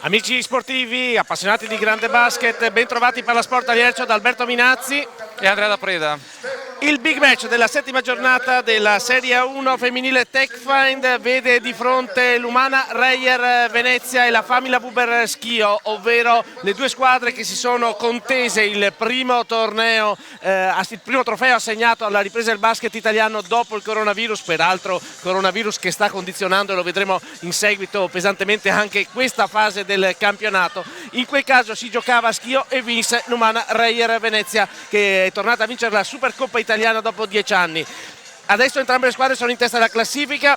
Amici sportivi, appassionati di grande basket, ben trovati per la Sport a Liercio da Alberto Minazzi e Andrea da Preda. Il big match della settima giornata della Serie 1 femminile TechFind vede di fronte l'Umana Reyer Venezia e la Famila Wuber Schio, ovvero le due squadre che si sono contese il primo torneo, il primo trofeo assegnato alla ripresa del basket italiano dopo il coronavirus, peraltro coronavirus che sta condizionando, e lo vedremo in seguito pesantemente, anche questa fase del campionato. In quel caso si giocava a Schio e vinse l'Umana Reyer Venezia, che è tornata a vincere la Supercoppa italiana dopo 10 anni. Adesso entrambe le squadre sono in testa alla classifica.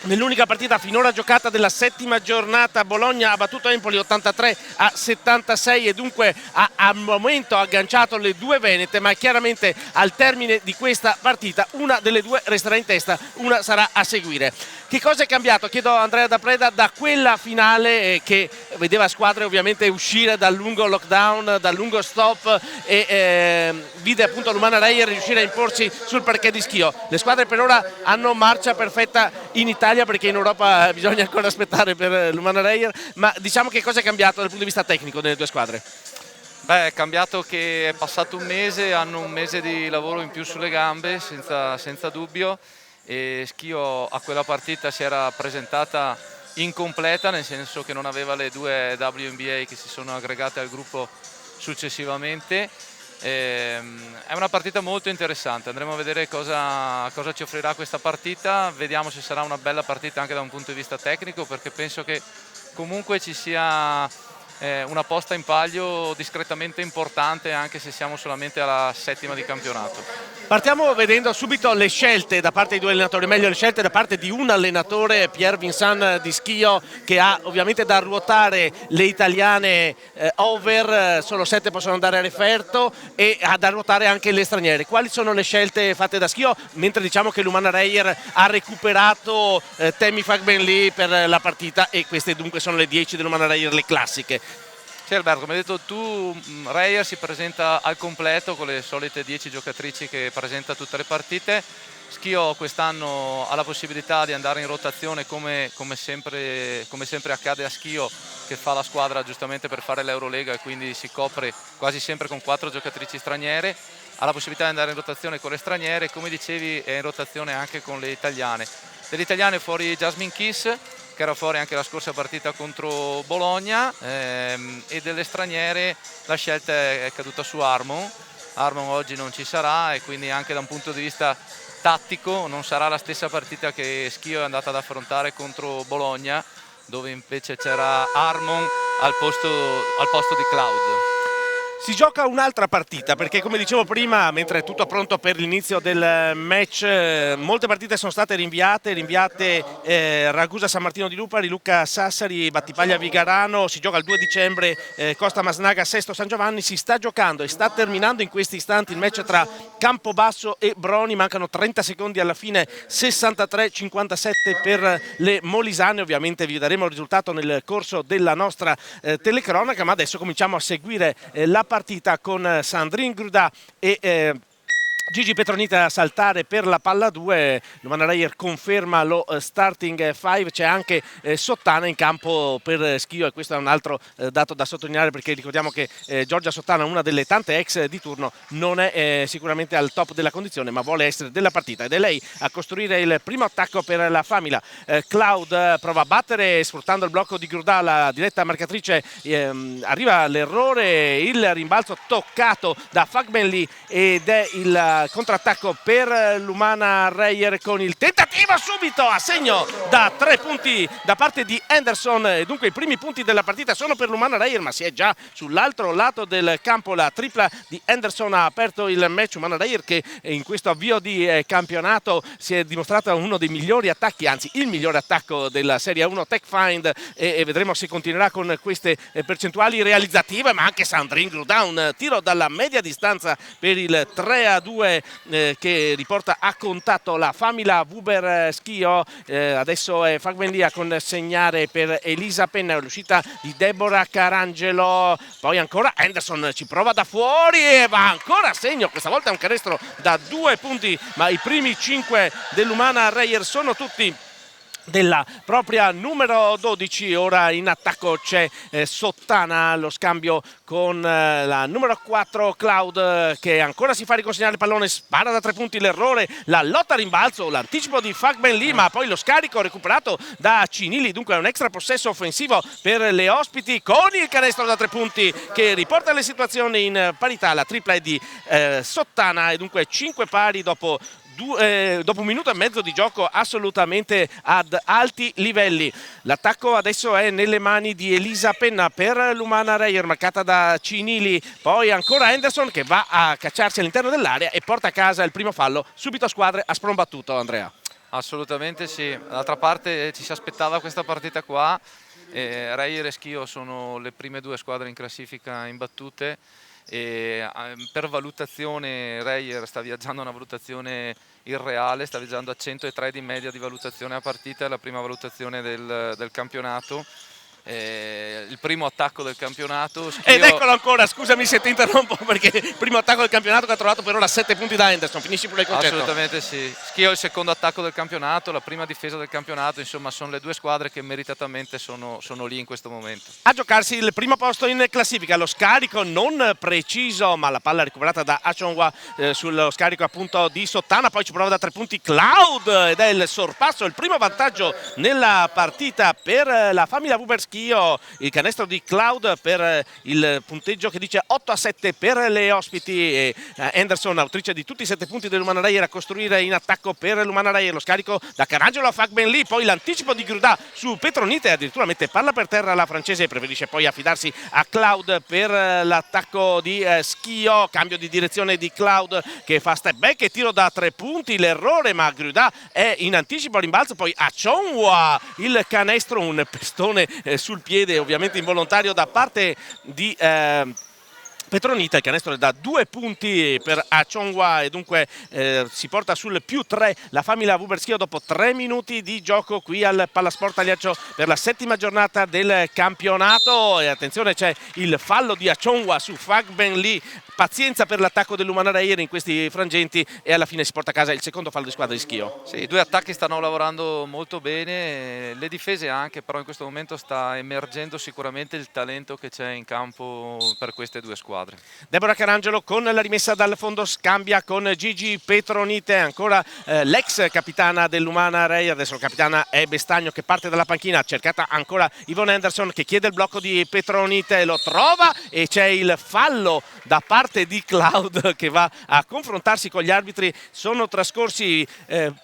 Nell'unica partita finora giocata della settima giornata, Bologna ha battuto Empoli 83-76 e dunque ha al momento agganciato le due venete, ma chiaramente al termine di questa partita una delle due resterà in testa, una sarà a seguire. Che cosa è cambiato? Chiedo a Andrea da Preda da quella finale che vedeva squadre ovviamente uscire dal lungo lockdown, dal lungo stop e vide appunto l'Umana Reyer riuscire a imporsi sul parquet di Schio. Le squadre per ora hanno marcia perfetta in Italia, perché in Europa bisogna ancora aspettare per l'Umana Reyer, ma diciamo che cosa è cambiato dal punto di vista tecnico nelle due squadre? Beh, è cambiato che è passato un mese, hanno un mese di lavoro in più sulle gambe, senza dubbio, e Schio a quella partita si era presentata incompleta, nel senso che non aveva le due WNBA che si sono aggregate al gruppo successivamente. È una partita molto interessante, andremo a vedere cosa ci offrirà questa partita, vediamo se sarà una bella partita anche da un punto di vista tecnico, perché penso che comunque ci sia una posta in palio discretamente importante, anche se siamo solamente alla settima di campionato. Partiamo vedendo subito le scelte da parte di due allenatori, meglio le scelte da parte di un allenatore, Pierre Vincent di Schio, che ha ovviamente da ruotare le italiane over, solo 7 possono andare a referto, e ha da ruotare anche le straniere. Quali sono le scelte fatte da Schio? Mentre diciamo che l'Umana Reyer ha recuperato Tammy Fagbenli per la partita, e queste dunque sono le 10 dell'Umana Reyer, le classiche. Sì Alberto, come hai detto tu, Reyer si presenta al completo con le solite 10 giocatrici che presenta tutte le partite. Schio quest'anno ha la possibilità di andare in rotazione come sempre accade a Schio, che fa la squadra giustamente per fare l'Eurolega e quindi si copre quasi sempre con 4 giocatrici straniere. Ha la possibilità di andare in rotazione con le straniere, come dicevi è in rotazione anche con le italiane. Delle italiane fuori Jasmine Kiss, che era fuori anche la scorsa partita contro Bologna, e delle straniere la scelta è caduta su Harmon. Harmon oggi non ci sarà e quindi anche da un punto di vista tattico non sarà la stessa partita che Schio è andata ad affrontare contro Bologna, dove invece c'era Harmon al posto di Cloud. Si gioca un'altra partita, perché come dicevo prima, mentre è tutto pronto per l'inizio del match, molte partite sono state rinviate Ragusa San Martino di Lupari, Lucca Sassari, Battipaglia Vigarano. Si gioca il 2 dicembre Costa Masnaga, Sesto San Giovanni. Si sta giocando e sta terminando in questi istanti il match tra Campobasso e Broni, mancano 30 secondi alla fine, 63-57 per le molisane. Ovviamente vi daremo il risultato nel corso della nostra telecronaca, ma adesso cominciamo a seguire la partita con Sandrine Gruda e Gigi Petronita a saltare per la palla 2. L'Umana Reyer conferma lo starting 5, c'è anche Sottana in campo per Schio, e questo è un altro dato da sottolineare, perché ricordiamo che Giorgia Sottana, una delle tante ex di turno, non è sicuramente al top della condizione, ma vuole essere della partita, ed è lei a costruire il primo attacco per la Famila. Cloud prova a battere sfruttando il blocco di Grudà, la diretta marcatrice, arriva l'errore, il rimbalzo toccato da Fagbenli ed è il contrattacco per l'Umana Reyer, con il tentativo subito a segno da 3 punti da parte di Anderson, e dunque i primi punti della partita sono per l'Umana Reyer, ma si è già sull'altro lato del campo. La tripla di Anderson ha aperto il match. Umana Reyer che in questo avvio di campionato si è dimostrata uno dei migliori attacchi, anzi il migliore attacco della Serie 1 TechFind, e vedremo se continuerà con queste percentuali realizzative. Ma anche Sandrine Gruda, un tiro dalla media distanza per il 3-2 che riporta a contatto la Famila Wuber Schio. Adesso è Fagbenli a consegnare per Elisa Penna, l'uscita di Deborah Carangelo, poi ancora Anderson ci prova da fuori e va ancora a segno, questa volta è un canestro da 2 punti, ma i primi 5 dell'Umana Reyer sono tutti della propria numero 12. Ora in attacco c'è Sottana, lo scambio con la numero 4 Cloud, che ancora si fa riconsegnare il pallone, spara da 3 punti, l'errore, la lotta a rimbalzo, l'anticipo di Fagben Lee, ma poi lo scarico recuperato da Cinili. Dunque un extra possesso offensivo per le ospiti, con il canestro da 3 punti che riporta le situazioni in parità. La tripla è di Sottana e dunque 5 pari dopo un minuto e mezzo di gioco assolutamente ad alti livelli. L'attacco adesso è nelle mani di Elisa Penna per l'Umana Reyer, marcata da Cinili, poi ancora Henderson che va a cacciarsi all'interno dell'area e porta a casa il primo fallo, subito a squadre a sprombattuto. Andrea. Assolutamente sì, d'altra parte ci si aspettava questa partita qua, Reyer e Schio sono le prime due squadre in classifica imbattute, e per valutazione Reyer sta viaggiando a una valutazione irreale, sta viaggiando a 103 di media di valutazione a partita, è la prima valutazione del campionato. Il primo attacco del campionato. Ed eccolo ancora, scusami se ti interrompo, perché il primo attacco del campionato che ha trovato per ora 7 punti da Henderson. Finisci pure il concetto. Assolutamente sì. Schio è il secondo attacco del campionato, la prima difesa del campionato, insomma sono le due squadre che meritatamente sono lì in questo momento. A giocarsi il primo posto in classifica, lo scarico non preciso, ma la palla recuperata da Achonwa sullo scarico appunto di Sottana, poi ci prova da 3 punti Cloud ed è il sorpasso, il primo vantaggio nella partita per la famiglia Wuberschio. Il canestro di Cloud per il punteggio che dice 8-7 per le ospiti, e Henderson, autrice di tutti i 7 punti dell'Umana Reyer, a costruire in attacco per l'Umana Reyer. Lo scarico da Carangelo a Fagben Lee, poi l'anticipo di Grudà su Petronite, addirittura mette palla per terra la francese e preferisce poi affidarsi a Cloud per l'attacco di Schio. Cambio di direzione di Cloud che fa step back e tiro da 3 punti, l'errore, ma Grudà è in anticipo a rimbalzo, poi Achonwa il canestro, un pestone sul piede ovviamente involontario da parte di Petronita. Il canestro è da 2 punti per Achonwa e dunque si porta sul +3 la famiglia Wuberschio dopo 3 minuti di gioco qui al Pallasport Ajaccio per la 7ª giornata del campionato. E attenzione, c'è il fallo di Achonwa su Fagben Lee. Pazienza per l'attacco dell'Umana Reyer in questi frangenti e alla fine si porta a casa il secondo fallo di squadra di Schio. Sì, i due attacchi stanno lavorando molto bene, le difese anche, però in questo momento sta emergendo sicuramente il talento che c'è in campo per queste due squadre. Deborah Carangelo con la rimessa dal fondo scambia con Gigi Petronite, ancora l'ex capitana dell'Umana Reyer, adesso la capitana è Bestagno che parte dalla panchina, cercata ancora Yvonne Henderson che chiede il blocco di Petronite, lo trova e c'è il fallo da parte di Cloud che va a confrontarsi con gli arbitri. Sono trascorsi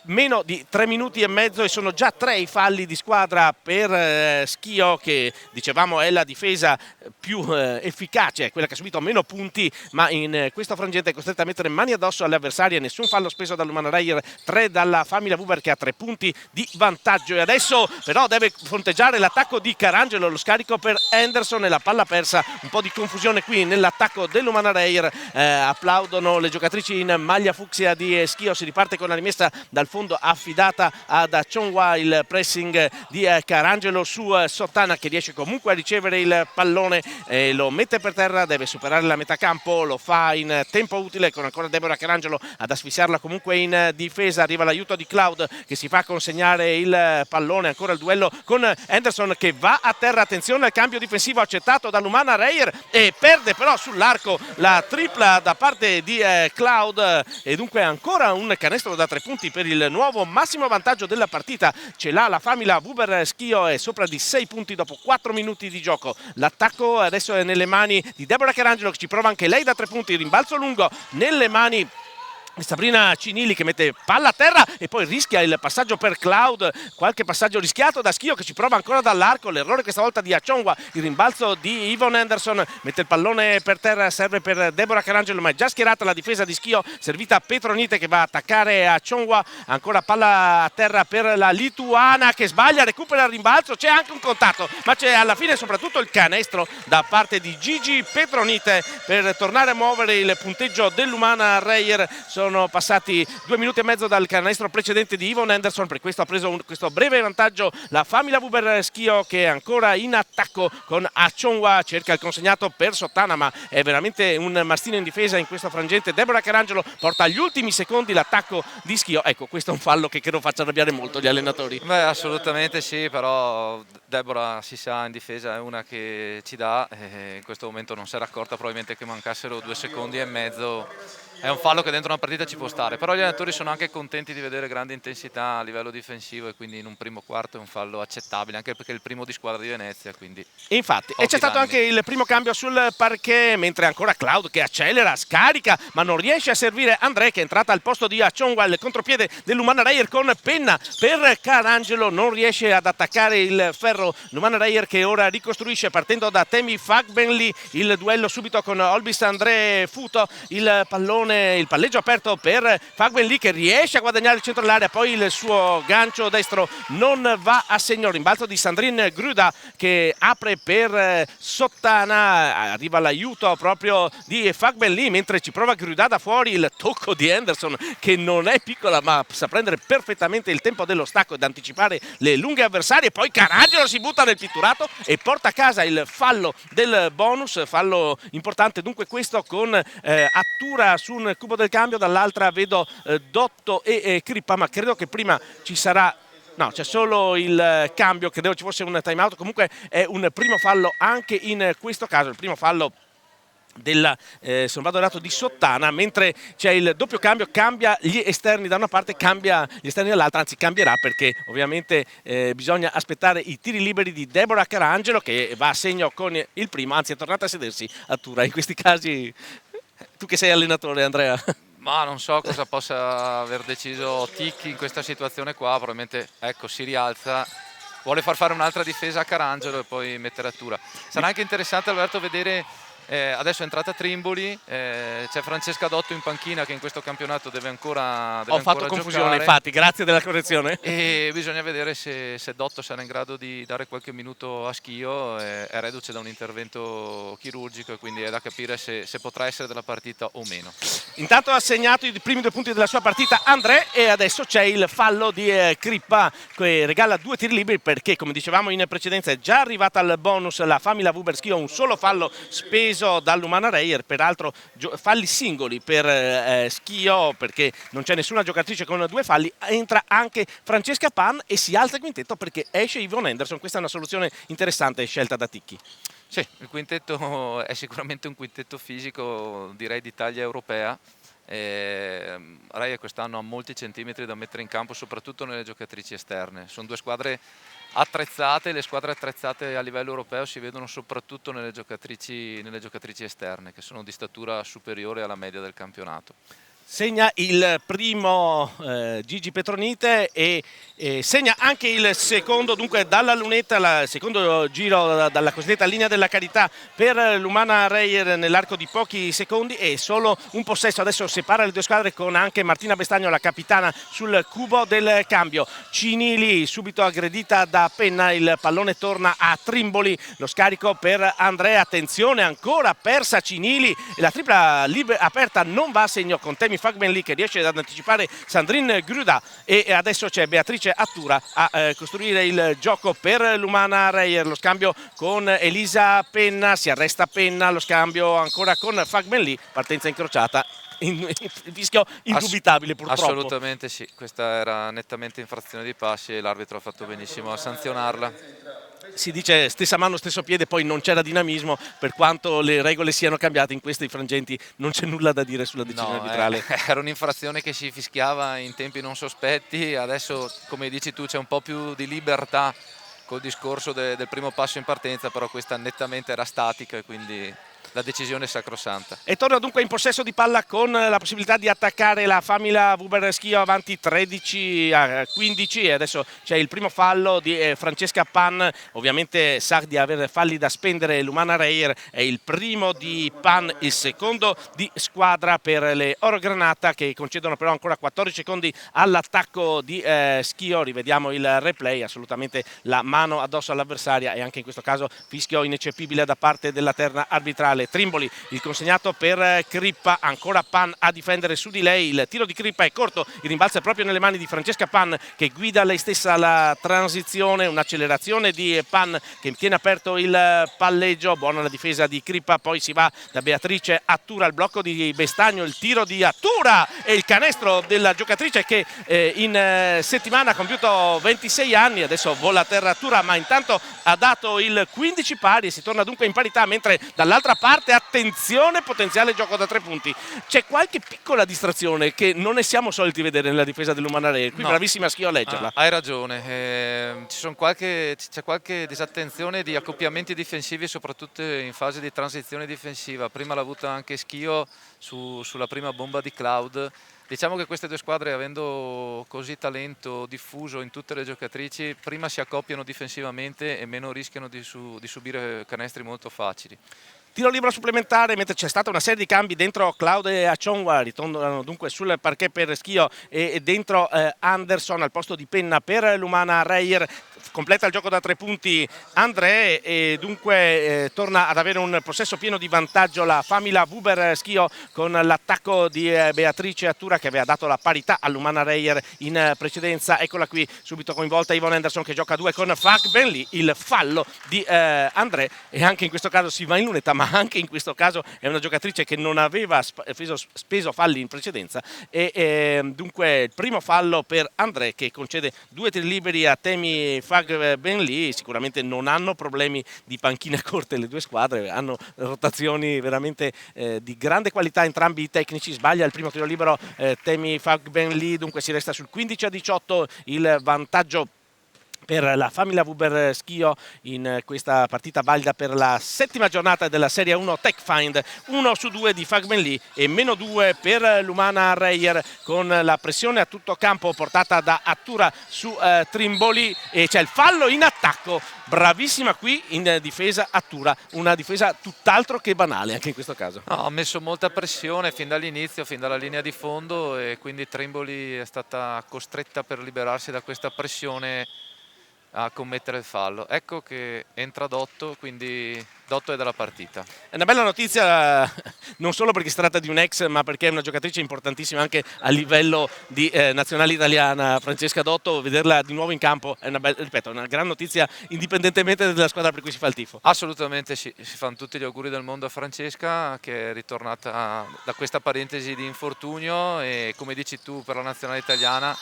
meno di 3 minuti e mezzo e sono già 3 i falli di squadra per Schio, che dicevamo è la difesa più efficace, quella che ha subito meno punti, ma in questo frangente è costretta a mettere mani addosso alle avversarie. Nessun fallo speso dall'Umana Reyer, 3 dalla famiglia Wuber che ha 3 punti di vantaggio, e adesso però deve fronteggiare l'attacco di Carangelo, lo scarico per Henderson e la palla persa. Un po' di confusione qui nell'attacco dell'Umana Reyer. Applaudono le giocatrici in maglia fucsia di Schio. Si riparte con la rimessa dal fondo affidata ad Achonwa, il pressing di Carangelo su Sottana che riesce comunque a ricevere il pallone e lo mette per terra, deve superare la metà campo, lo fa in tempo utile con ancora Deborah Carangelo ad asfissiarla comunque in difesa. Arriva l'aiuto di Cloud che si fa consegnare il pallone, ancora il duello con Henderson che va a terra. Attenzione al cambio difensivo accettato dall'Umana Reyer e perde però sull'arco la tripla da parte di Cloud, e dunque ancora un canestro da 3 punti per il nuovo massimo vantaggio della partita. Ce l'ha la famiglia Wuberschio e sopra di 6 punti dopo 4 minuti di gioco. L'attacco adesso è nelle mani di Deborah Carangelo che ci prova anche lei da 3 punti, rimbalzo lungo nelle mani Sabrina Cinili che mette palla a terra e poi rischia il passaggio per Cloud, qualche passaggio rischiato da Schio che ci prova ancora dall'arco, l'errore questa volta di Achonwa, il rimbalzo di Yvonne Henderson, mette il pallone per terra, serve per Deborah Carangelo ma è già schierata la difesa di Schio, servita a Petronite che va a attaccare Achonwa, ancora palla a terra per la lituana che sbaglia, recupera il rimbalzo, c'è anche un contatto ma c'è alla fine soprattutto il canestro da parte di Gigi Petronite per tornare a muovere il punteggio dell'Umana Reyer. Sono Sono passati 2 minuti e mezzo dal canestro precedente di Yvonne Henderson, per questo ha preso questo breve vantaggio la Famila Wuber Schio, che è ancora in attacco con Achonwa, cerca il consegnato per Sottana, ma è veramente un mastino in difesa in questo frangente. Deborah Carangelo porta agli ultimi secondi l'attacco di Schio. Ecco, questo è un fallo che credo faccia arrabbiare molto gli allenatori. Beh, assolutamente sì, però Deborah, si sa, in difesa è una che ci dà, e in questo momento non si era accorta probabilmente che mancassero 2 secondi e mezzo. È un fallo che dentro una partita ci può stare, però gli allenatori sono anche contenti di vedere grande intensità a livello difensivo, e quindi in un primo quarto è un fallo accettabile, anche perché è il primo di squadra di Venezia, quindi Infatti, e c'è stato anche il primo cambio sul parquet, mentre ancora Cloud che accelera, scarica, ma non riesce a servire André, che è entrata al posto di Achonwa, il contropiede dell'Umana Reyer con penna per Carangelo, non riesce ad attaccare il ferro. L'Umana Reyer che ora ricostruisce partendo da Temi Fagbenli, il duello subito con Olbis André Futo, il palleggio aperto per Fagbenli che riesce a guadagnare il centro dell'area, poi il suo gancio destro non va a segno, rimbalzo di Sandrine Gruda che apre per Sottana, arriva l'aiuto proprio di Fagbenli, mentre ci prova Gruda da fuori, il tocco di Henderson che non è piccola ma sa prendere perfettamente il tempo dello stacco ed anticipare le lunghe avversarie. Poi Carangelo si butta nel pitturato e porta a casa il fallo del bonus, fallo importante dunque questo, con Attura su un cubo del cambio, dall'altra vedo Dotto e Crippa, ma credo che prima ci sarà. No, c'è solo il cambio, credevo ci fosse un time out, comunque è un primo fallo anche in questo caso, il primo fallo della se non vado errato di Sottana, mentre c'è il doppio cambio, cambia gli esterni da una parte, cambia gli esterni dall'altra, anzi cambierà perché ovviamente bisogna aspettare i tiri liberi di Deborah Carangelo che va a segno con il primo, anzi è tornata a sedersi Attura. In questi casi, tu che sei allenatore, Andrea? Ma non so cosa possa aver deciso Ticchi in questa situazione qua, probabilmente ecco, si rialza, vuole far fare un'altra difesa a Carangelo e poi mettere Attura. Sarà anche interessante, Alberto, vedere, adesso è entrata Trimboli, c'è Francesca Dotto in panchina che in questo campionato deve ancora Ho fatto confusione giocare. Infatti, grazie della correzione. E bisogna vedere se Dotto sarà in grado di dare qualche minuto a Schio, è reduce da un intervento chirurgico e quindi è da capire se potrà essere della partita o meno. Intanto ha segnato i primi 2 punti della sua partita André, e adesso c'è il fallo di Crippa che regala 2 tiri liberi, perché come dicevamo in precedenza è già arrivata al bonus la Famila Wuber Schio, un solo fallo speso dall'Umana Reyer, peraltro falli singoli per Schio perché non c'è nessuna giocatrice con 2 falli. Entra anche Francesca Pan e si alza il quintetto perché esce Yvonne Henderson. Questa è una soluzione interessante scelta da Ticchi. Sì, il quintetto è sicuramente un quintetto fisico, direi di taglia europea. Reyer quest'anno ha molti centimetri da mettere in campo, soprattutto nelle giocatrici esterne. Sono 2 squadre attrezzate, le squadre attrezzate a livello europeo si vedono soprattutto nelle giocatrici esterne, che sono di statura superiore alla media del campionato. Segna il primo Gigi Petronite e segna anche il secondo, dunque dalla lunetta, il secondo giro dalla cosiddetta linea della carità per l'Umana Reyer nell'arco di pochi secondi, e solo un possesso adesso separa le 2 squadre, con anche Martina Bestagno, la capitana, sul cubo del cambio. Cinili subito aggredita da Penna, il pallone torna a Trimboli, lo scarico per Andrea, attenzione ancora persa Cinili e la tripla aperta non va a segno, con Temi Fagbenli che riesce ad anticipare Sandrine Gruda, e adesso c'è Beatrice Attura a costruire il gioco per l'Umana Reyer. Lo scambio con Elisa Penna, si arresta Penna, lo scambio ancora con Fagbenli, partenza incrociata, fischio indubitabile purtroppo. Assolutamente sì, questa era nettamente infrazione di passi e l'arbitro ha fatto benissimo a sanzionarla. Si dice stessa mano stesso piede, poi non c'era dinamismo, per quanto le regole siano cambiate in questi frangenti non c'è nulla da dire sulla decisione arbitrale. Era un'infrazione che si fischiava in tempi non sospetti, adesso come dici tu c'è un po' più di libertà col discorso del primo passo in partenza, però questa nettamente era statica e quindi la decisione è sacrosanta. E torna dunque in possesso di palla con la possibilità di attaccare la Famila Wuber Schio avanti 13-15, e adesso c'è il primo fallo di Francesca Pan. Ovviamente sa di avere falli da spendere l'Umana Reyer, è il primo di Pan, il secondo di squadra per le Oro Granata, che concedono però ancora 14 secondi all'attacco di Schio. Rivediamo il replay, assolutamente la mano addosso all'avversaria, e anche in questo caso fischio ineccepibile da parte della terna arbitrale. finale. Trimboli, il consegnato per Crippa, ancora Pan a difendere su di lei, il tiro di Crippa è corto, il rimbalzo è proprio nelle mani di Francesca Pan che guida lei stessa la transizione, un'accelerazione di Pan che tiene aperto il palleggio, buona la difesa di Crippa, poi si va da Beatrice Attura al blocco di Bestagno, il tiro di Attura e il canestro della giocatrice che in settimana ha compiuto 26 anni, adesso vola a terra Attura, ma intanto ha dato il 15 pari e si torna dunque in parità, mentre dall'altra parte, attenzione, potenziale gioco da 3 punti. C'è qualche piccola distrazione che non ne siamo soliti vedere nella difesa dell'Umana Reyer, qui no. Bravissima Schio a leggerla. Hai ragione, c'è qualche disattenzione di accoppiamenti difensivi, soprattutto in fase di transizione difensiva. Prima l'ha avuta anche Schio sulla prima bomba di Cloud. Diciamo che queste due squadre, avendo così talento diffuso in tutte le giocatrici, prima si accoppiano difensivamente e meno rischiano di subire canestri molto facili. Tiro libero supplementare, mentre c'è stata una serie di cambi dentro Cloud e Achonwa, ritornano dunque sul parquet per Schio e dentro Anderson al posto di Penna per l'Umana Reyer. Completa il gioco da 3 punti André e dunque torna ad avere un possesso pieno di vantaggio la Famila Wuber Schio con l'attacco di Beatrice Attura che aveva dato la parità all'Umana Reyer in precedenza. Eccola qui subito coinvolta Yvonne Anderson che gioca a 2 con Fag Benlì, il fallo di André, e anche in questo caso si va in lunetta, ma anche in questo caso è una giocatrice che non aveva speso falli in precedenza e dunque il primo fallo per André che concede 2 tiri liberi a Temi Fag Benlì. Sicuramente non hanno problemi di panchine corte le due squadre, hanno rotazioni veramente di grande qualità entrambi i tecnici. Sbaglia il primo tiro libero Temi Fag Benlì, dunque si resta sul 15-18 il vantaggio per la Famila Wuber Schio in questa partita valida per la 7ª giornata della Serie 1 Tech Find. 1 su 2 di Fag Benlì e meno 2 per l'Umana Reyer con la pressione a tutto campo portata da Attura su Trimboli e c'è il fallo in attacco. Bravissima qui in difesa Attura, una difesa tutt'altro che banale anche in questo caso. No, ha messo molta pressione fin dall'inizio, fin dalla linea di fondo, e quindi Trimboli è stata costretta per liberarsi da questa pressione a commettere il fallo. Ecco che entra Dotto, quindi Dotto è della partita. È una bella notizia non solo perché si tratta di un ex, ma perché è una giocatrice importantissima anche a livello di nazionale italiana. Francesca Dotto, vederla di nuovo in campo è una gran notizia indipendentemente dalla squadra per cui si fa il tifo. Assolutamente sì, si fanno tutti gli auguri del mondo a Francesca che è ritornata da questa parentesi di infortunio e, come dici tu, per la nazionale italiana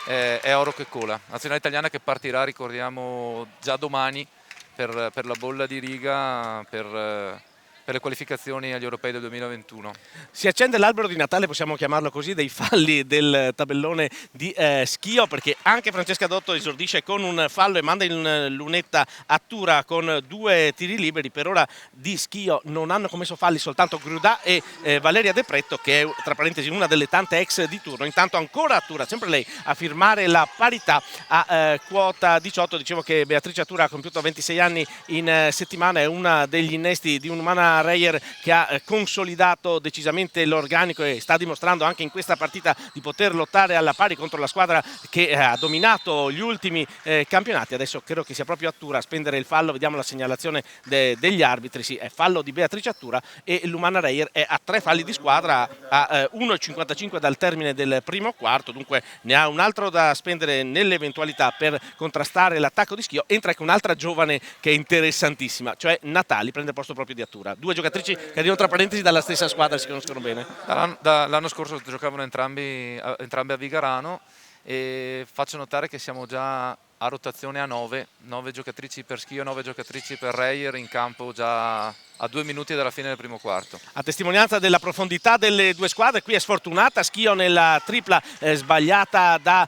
è oro che cola. Nazionale italiana che partirà, ricordiamo, già domani per la bolla di Riga per le qualificazioni agli europei del 2021. Si accende l'albero di Natale, possiamo chiamarlo così, dei falli del tabellone di Schio, perché anche Francesca Dotto esordisce con un fallo e manda in lunetta Attura con 2 tiri liberi. Per ora di Schio non hanno commesso falli soltanto Grudà e Valeria De Pretto, che è tra parentesi una delle tante ex di turno. Intanto ancora Attura, sempre lei a firmare la parità a quota 18. Dicevo che Beatrice Attura ha compiuto 26 anni in settimana, è una degli innesti di un'Umana Reyer che ha consolidato decisamente l'organico e sta dimostrando anche in questa partita di poter lottare alla pari contro la squadra che ha dominato gli ultimi campionati. Adesso credo che sia proprio Attura a spendere il fallo, vediamo la segnalazione degli arbitri. Sì, è fallo di Beatrice Attura e l'Umana Reyer è a 3 falli di squadra, a 1,55 dal termine del primo quarto, dunque ne ha un altro da spendere nell'eventualità per contrastare l'attacco di Schio. Entra anche un'altra giovane che è interessantissima, cioè Natali, prende il posto proprio di Attura. 2 giocatrici che arrivano tra parentesi dalla stessa squadra, si conoscono bene. L'anno scorso giocavano entrambe a Vigarano e faccio notare che siamo già a rotazione a 9 giocatrici per Schio, 9 giocatrici per Reyer in campo già a 2 minuti dalla fine del primo quarto. A testimonianza della profondità delle due squadre, qui è sfortunata Schio nella tripla sbagliata da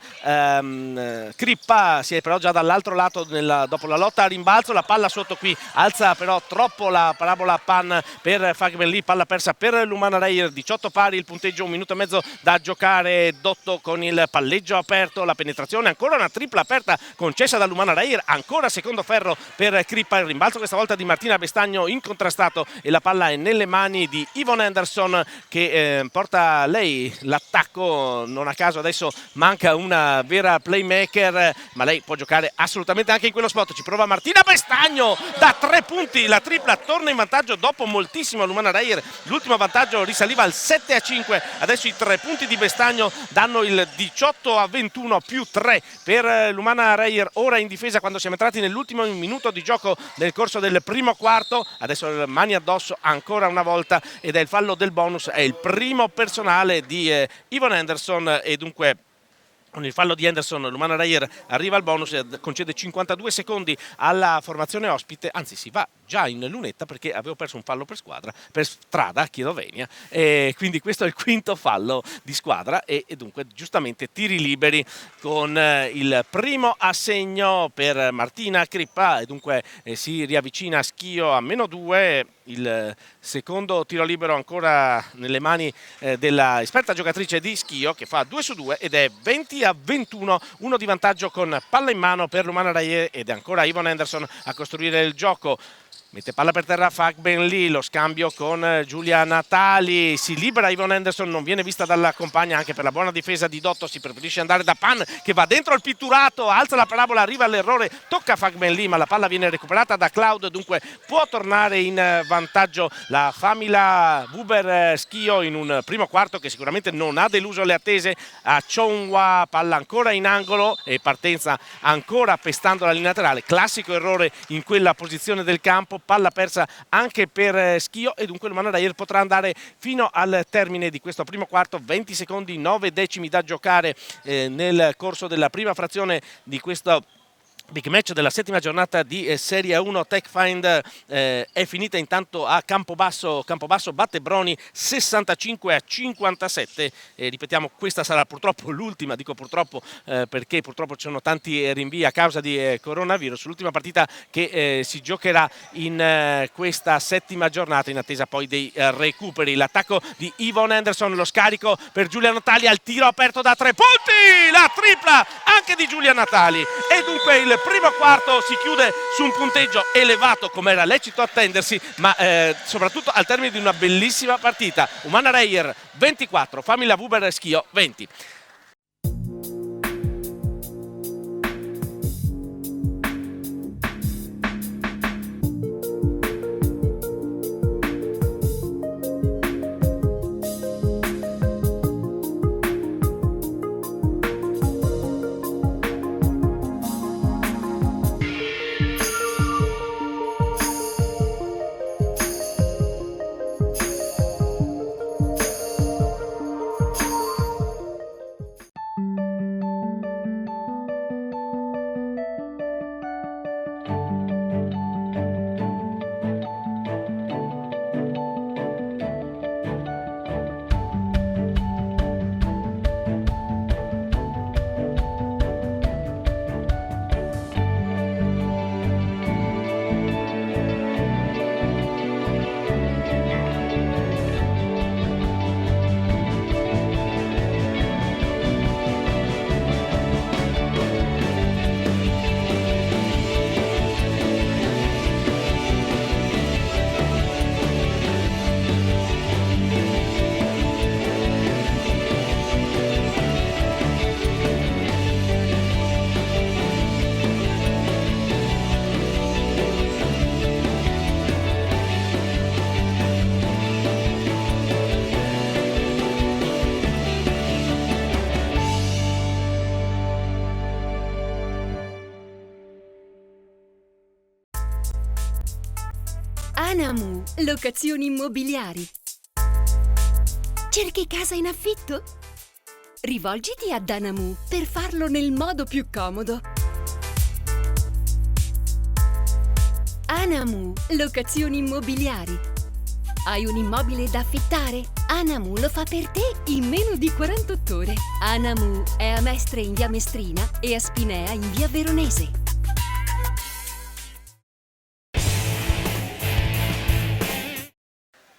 Crippa, si è però già dall'altro lato dopo la lotta a rimbalzo, la palla sotto qui, alza però troppo la parabola Pan per Fag Benlì, palla persa per l'Umana Reyer, 18 pari il punteggio, 1 minuto e mezzo da giocare. Dotto con il palleggio aperto, la penetrazione, ancora una tripla aperta concessa dall'Umana Reyer. Ancora secondo ferro per Crippa, il rimbalzo questa volta di Martina Bestagno incontrastato e la palla è nelle mani di Yvonne Henderson che porta lei l'attacco. Non a caso adesso manca una vera playmaker, ma lei può giocare assolutamente anche in quello spot. Ci prova Martina Bestagno da 3 punti, la tripla, torna in vantaggio dopo moltissimo l'Umana Reyer. L'ultimo vantaggio risaliva al 7-5, adesso i 3 punti di Bestagno danno il 18-21 più 3 per l'Umana Reyer, ora in difesa quando siamo entrati nell'ultimo minuto di gioco nel corso del primo quarto. Adesso mani addosso ancora una volta ed è il fallo del bonus, è il primo personale di Yvonne Henderson e dunque con il fallo di Henderson l'Umana Reyer arriva al bonus e concede 52 secondi alla formazione ospite, anzi si va già in lunetta perché avevo perso un fallo per strada, chiedo venia, e quindi questo è il quinto fallo di squadra e dunque giustamente tiri liberi con il primo assegno per Martina Crippa e dunque si riavvicina Schio a -2. Il secondo tiro libero ancora nelle mani della esperta giocatrice di Schio che fa 2 su 2 ed è 20-21, uno di vantaggio con palla in mano per l'Umana Reyer ed è ancora Yvonne Henderson a costruire il gioco. Mette palla per terra Fagbenli, lo scambio con Giulia Natali, si libera Yvonne Henderson, non viene vista dalla compagna anche per la buona difesa di Dotto, si preferisce andare da Pan che va dentro il pitturato, alza la parabola, arriva all'errore, tocca Fagbenli ma la palla viene recuperata da Cloud, dunque può tornare in vantaggio la Famila Wuber Schio in un primo quarto che sicuramente non ha deluso le attese. A Chonwa, palla ancora in angolo e partenza ancora pestando la linea laterale, classico errore in quella posizione del campo, palla persa anche per Schio e dunque l'Umana Reyer potrà andare fino al termine di questo primo quarto. 20 secondi 9 decimi da giocare nel corso della prima frazione di questo big match della settima giornata di Serie 1. TechFind è finita intanto a Campobasso batte Broni 65-57 ripetiamo, questa sarà purtroppo l'ultima, dico purtroppo perché purtroppo ci sono tanti rinvii a causa di coronavirus, l'ultima partita che si giocherà in questa settima giornata in attesa poi dei recuperi. L'attacco di Yvonne Henderson, lo scarico per Giulia Natali al tiro aperto da 3 punti, la tripla anche di Giulia Natali e dunque il primo quarto si chiude su un punteggio elevato come era lecito attendersi, ma soprattutto al termine di una bellissima partita. Umana Reyer 24, Famila Wuber Schio 20. Anamu, locazioni immobiliari. Cerchi casa in affitto? Rivolgiti ad Anamu per farlo nel modo più comodo. Anamu, locazioni immobiliari. Hai un immobile da affittare? Anamu lo fa per te in meno di 48 ore. Anamu è a Mestre in via Mestrina e a Spinea in via Veronese.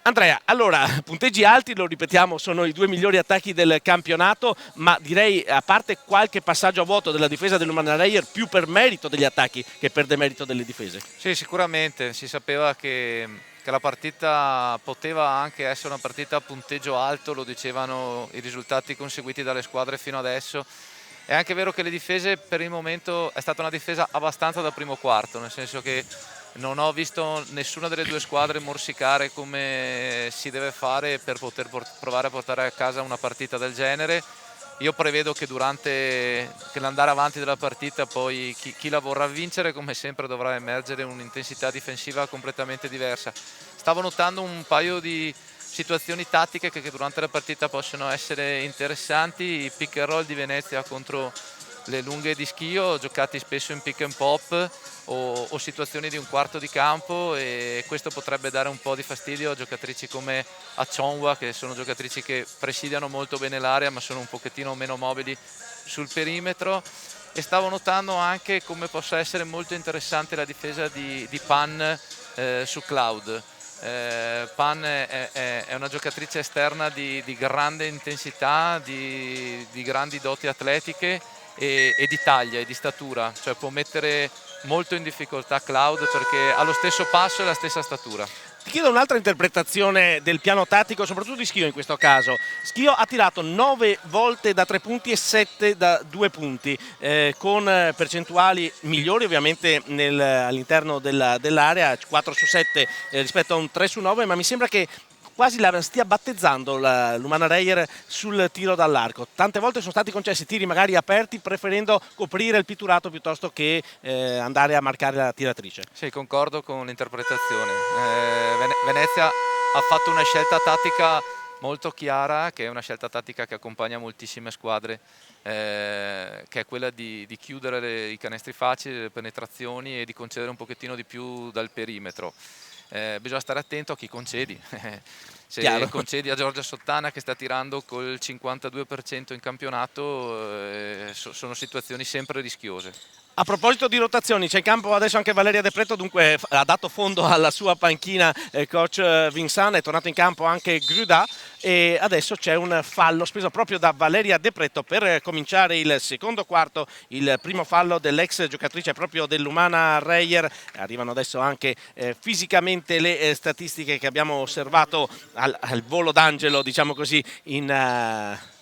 Andrea, allora, punteggi alti, lo ripetiamo, sono i 2 migliori attacchi del campionato, ma direi, a parte qualche passaggio a vuoto della difesa dell'Umana Reyer, più per merito degli attacchi che per demerito delle difese. Sì, sicuramente, si sapeva che la partita poteva anche essere una partita a punteggio alto, lo dicevano i risultati conseguiti dalle squadre fino adesso. È anche vero che le difese per il momento è stata una difesa abbastanza da primo quarto, nel senso che non ho visto nessuna delle due squadre morsicare come si deve fare per poter provare a portare a casa una partita del genere. Io prevedo che durante l'andare avanti della partita poi chi la vorrà vincere, come sempre, dovrà emergere un'intensità difensiva completamente diversa. Stavo notando un paio di situazioni tattiche che durante la partita possono essere interessanti. I pick and roll di Venezia contro le lunghe di Schio, giocati spesso in pick and pop o situazioni di un quarto di campo, e questo potrebbe dare un po' di fastidio a giocatrici come Achonwa, che sono giocatrici che presidiano molto bene l'area ma sono un pochettino meno mobili sul perimetro. E stavo notando anche come possa essere molto interessante la difesa di Pan su Cloud. Pan è una giocatrice esterna di grande intensità, di grandi doti atletiche e di taglia e di statura, cioè può mettere molto in difficoltà Cloud perché ha lo stesso passo e la stessa statura. Ti chiedo un'altra interpretazione del piano tattico, soprattutto di Schio in questo caso. Schio ha tirato 9 volte da 3 punti e 7 da 2 punti, con percentuali migliori ovviamente all'interno dell'area, 4 su 7 rispetto a un 3 su 9, ma mi sembra che quasi la stia battezzando l'Umana Reyer sul tiro dall'arco. Tante volte sono stati concessi tiri magari aperti, preferendo coprire il pitturato piuttosto che andare a marcare la tiratrice. Sì, concordo con l'interpretazione. Venezia ha fatto una scelta tattica molto chiara, che è una scelta tattica che accompagna moltissime squadre, che è quella di chiudere i canestri facili, le penetrazioni e di concedere un pochettino di più dal perimetro. Bisogna stare attento a chi concedi. Se Chiaro. concedi a Giorgia Sottana, che sta tirando col 52% in campionato, sono situazioni sempre rischiose. A proposito di rotazioni, c'è in campo adesso anche Valeria De Preto, dunque ha dato fondo alla sua panchina coach Vincent, è tornato in campo anche Gruda e adesso c'è un fallo speso proprio da Valeria De Preto per cominciare il secondo quarto, il primo fallo dell'ex giocatrice proprio dell'Umana Reyer. Arrivano adesso anche fisicamente le statistiche che abbiamo osservato al volo d'angelo, diciamo così,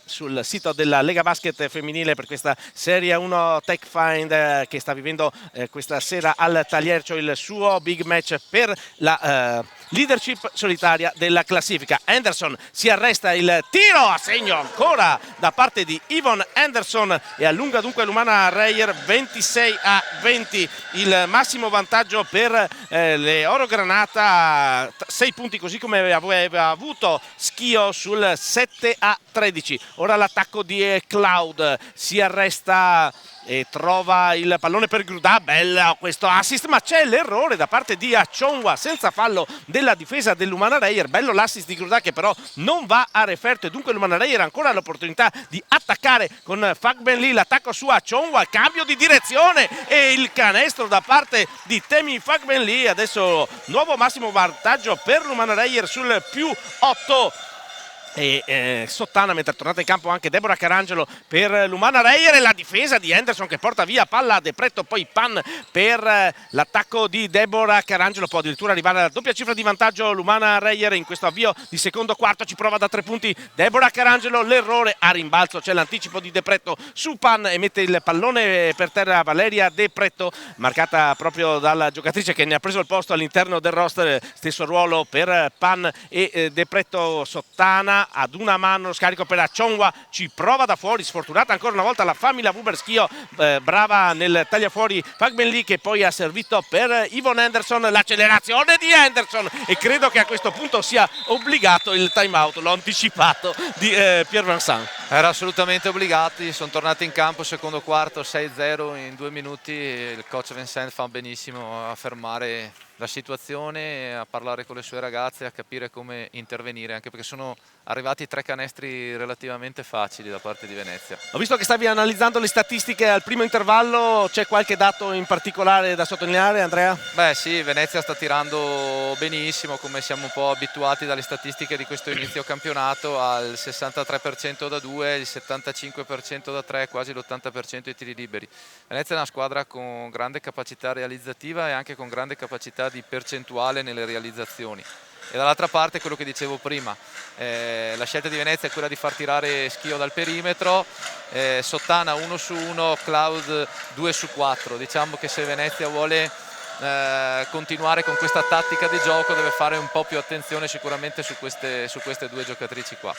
sul sito della Lega Basket femminile per questa Serie 1 Tech Find che sta vivendo questa sera al Tagliercio il suo big match per la leadership solitaria della classifica. Anderson si arresta, il tiro a segno ancora da parte di Yvonne Anderson e allunga dunque l'Umana Reyer 26-20, il massimo vantaggio per le Oro Granata, 6 punti così come aveva avuto Schio sul 7-13. Ora l'attacco di Cloud, si arresta e trova il pallone per Gruda, bella questo assist, ma c'è l'errore da parte di Achonwa senza fallo della difesa dell'Umana Reyer. Bello l'assist di Gruda che però non va a referto e dunque l'Umana Reyer ha ancora l'opportunità di attaccare con Fagbenli. L'attacco su Achonwa, cambio di direzione e il canestro da parte di Temi Fagbenli. Adesso nuovo massimo vantaggio per l'Umana Reyer sul +8. E Sottana, mentre è tornata in campo anche Deborah Carangelo per l'Umana Reyer, e la difesa di Anderson che porta via palla a De Preto, poi Pan per l'attacco di Deborah Carangelo. Può addirittura arrivare alla doppia cifra di vantaggio l'Umana Reyer in questo avvio di secondo quarto. Ci prova da 3 punti Deborah Carangelo, l'errore a rimbalzo, c'è l'anticipo di De Preto su Pan e mette il pallone per terra Valeria De Preto, marcata proprio dalla giocatrice che ne ha preso il posto all'interno del roster. Stesso ruolo per Pan e De Preto. Sottana ad una mano, lo scarico per Achonwa, ci prova da fuori, sfortunata ancora una volta la famiglia Wuber Schio, brava nel tagliafuori Fagbenli che poi ha servito per Yvonne Anderson, l'accelerazione di Anderson e credo che a questo punto sia obbligato il time out, l'ho anticipato, di Pierre Vincent. Era assolutamente obbligati, sono tornati in campo secondo quarto 6-0 in 2 minuti e il coach Vincent fa benissimo a fermare la situazione, a parlare con le sue ragazze, a capire come intervenire, anche perché sono arrivati 3 canestri relativamente facili da parte di Venezia. Ho visto che stavi analizzando le statistiche al primo intervallo, c'è qualche dato in particolare da sottolineare, Andrea? Beh sì, Venezia sta tirando benissimo, come siamo un po' abituati dalle statistiche di questo inizio campionato, al 63% da 2, il 75% da 3, quasi l'80% di tiri liberi. Venezia è una squadra con grande capacità realizzativa e anche con grande capacità di percentuale nelle realizzazioni. E dall'altra parte quello che dicevo prima, la scelta di Venezia è quella di far tirare Schio dal perimetro, Sottana 1 su 1, Cloud 2 su 4. Diciamo che se Venezia vuole continuare con questa tattica di gioco deve fare un po' più attenzione sicuramente su queste 2 giocatrici qua.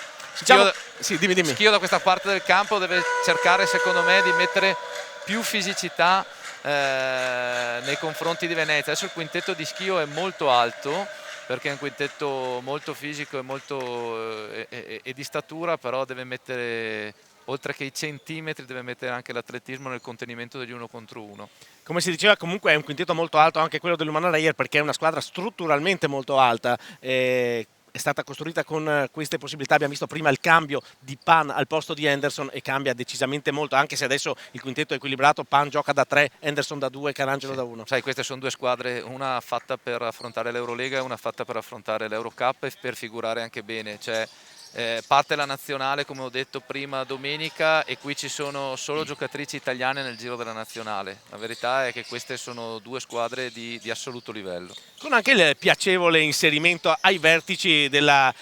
Dimmi. Schio da questa parte del campo deve cercare, secondo me, di mettere più fisicità nei confronti di Venezia. Adesso il quintetto di Schio è molto alto, perché è un quintetto molto fisico e di statura, però deve mettere, oltre che i centimetri, deve mettere anche l'atletismo nel contenimento degli 1 contro 1. Come si diceva, comunque è un quintetto molto alto anche quello dell'Umana Reyer, perché è una squadra strutturalmente molto alta. È stata costruita con queste possibilità. Abbiamo visto prima il cambio di Pan al posto di Henderson e cambia decisamente molto, anche se adesso il quintetto è equilibrato. Pan gioca da 3, Henderson da 2, Carangelo da 1. Sai, queste sono 2 squadre, una fatta per affrontare l'Eurolega e una fatta per affrontare l'Eurocup e per figurare anche bene. Cioè, parte la nazionale, come ho detto prima, domenica, e qui ci sono solo giocatrici italiane nel giro della nazionale. La verità è che queste sono 2 squadre di assoluto livello. Con anche il piacevole inserimento ai vertici della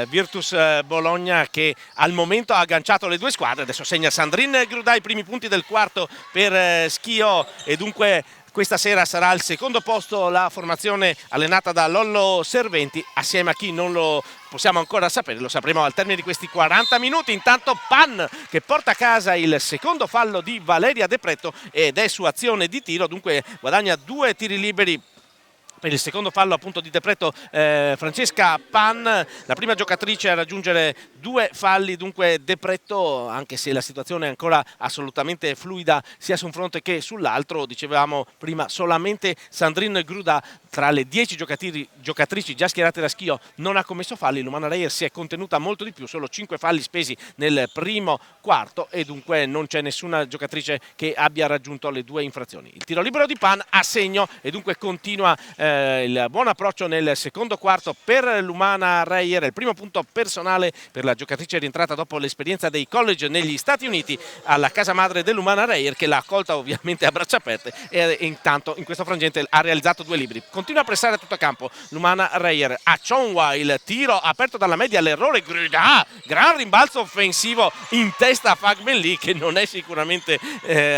Virtus Bologna, che al momento ha agganciato le 2 squadre. Adesso segna Sandrine Grudà i primi punti del quarto per Schio, e dunque questa sera sarà al secondo posto la formazione allenata da Lollo Serventi, assieme a chi non lo possiamo ancora sapere, lo sapremo al termine di questi 40 minuti. Intanto Pan che porta a casa il secondo fallo di Valeria De Pretto ed è su azione di tiro, dunque guadagna 2 tiri liberi per il secondo fallo appunto di De Pretto. Francesca Pan, la prima giocatrice a raggiungere 2 falli, dunque De Pretto, anche se la situazione è ancora assolutamente fluida sia su un fronte che sull'altro. Dicevamo prima, solamente Sandrine Grudà tra le 10 giocatrici già schierate da Schio non ha commesso falli. L'Umana Reyer si è contenuta molto di più, solo 5 falli spesi nel primo quarto, e dunque non c'è nessuna giocatrice che abbia raggiunto le 2 infrazioni. Il tiro libero di Pan a segno, e dunque continua il buon approccio nel secondo quarto per l'Umana Reyer. Il primo punto personale per la giocatrice rientrata dopo l'esperienza dei college negli Stati Uniti alla casa madre dell'Umana Reyer, che l'ha accolta ovviamente a braccia aperte, e intanto in questo frangente ha realizzato 2 libri. Continua a pressare a tutto campo l'Umana Reyer. A Chonwa il tiro aperto dalla media, l'errore Grudà, gran rimbalzo offensivo in testa a Fagbelli, che non è sicuramente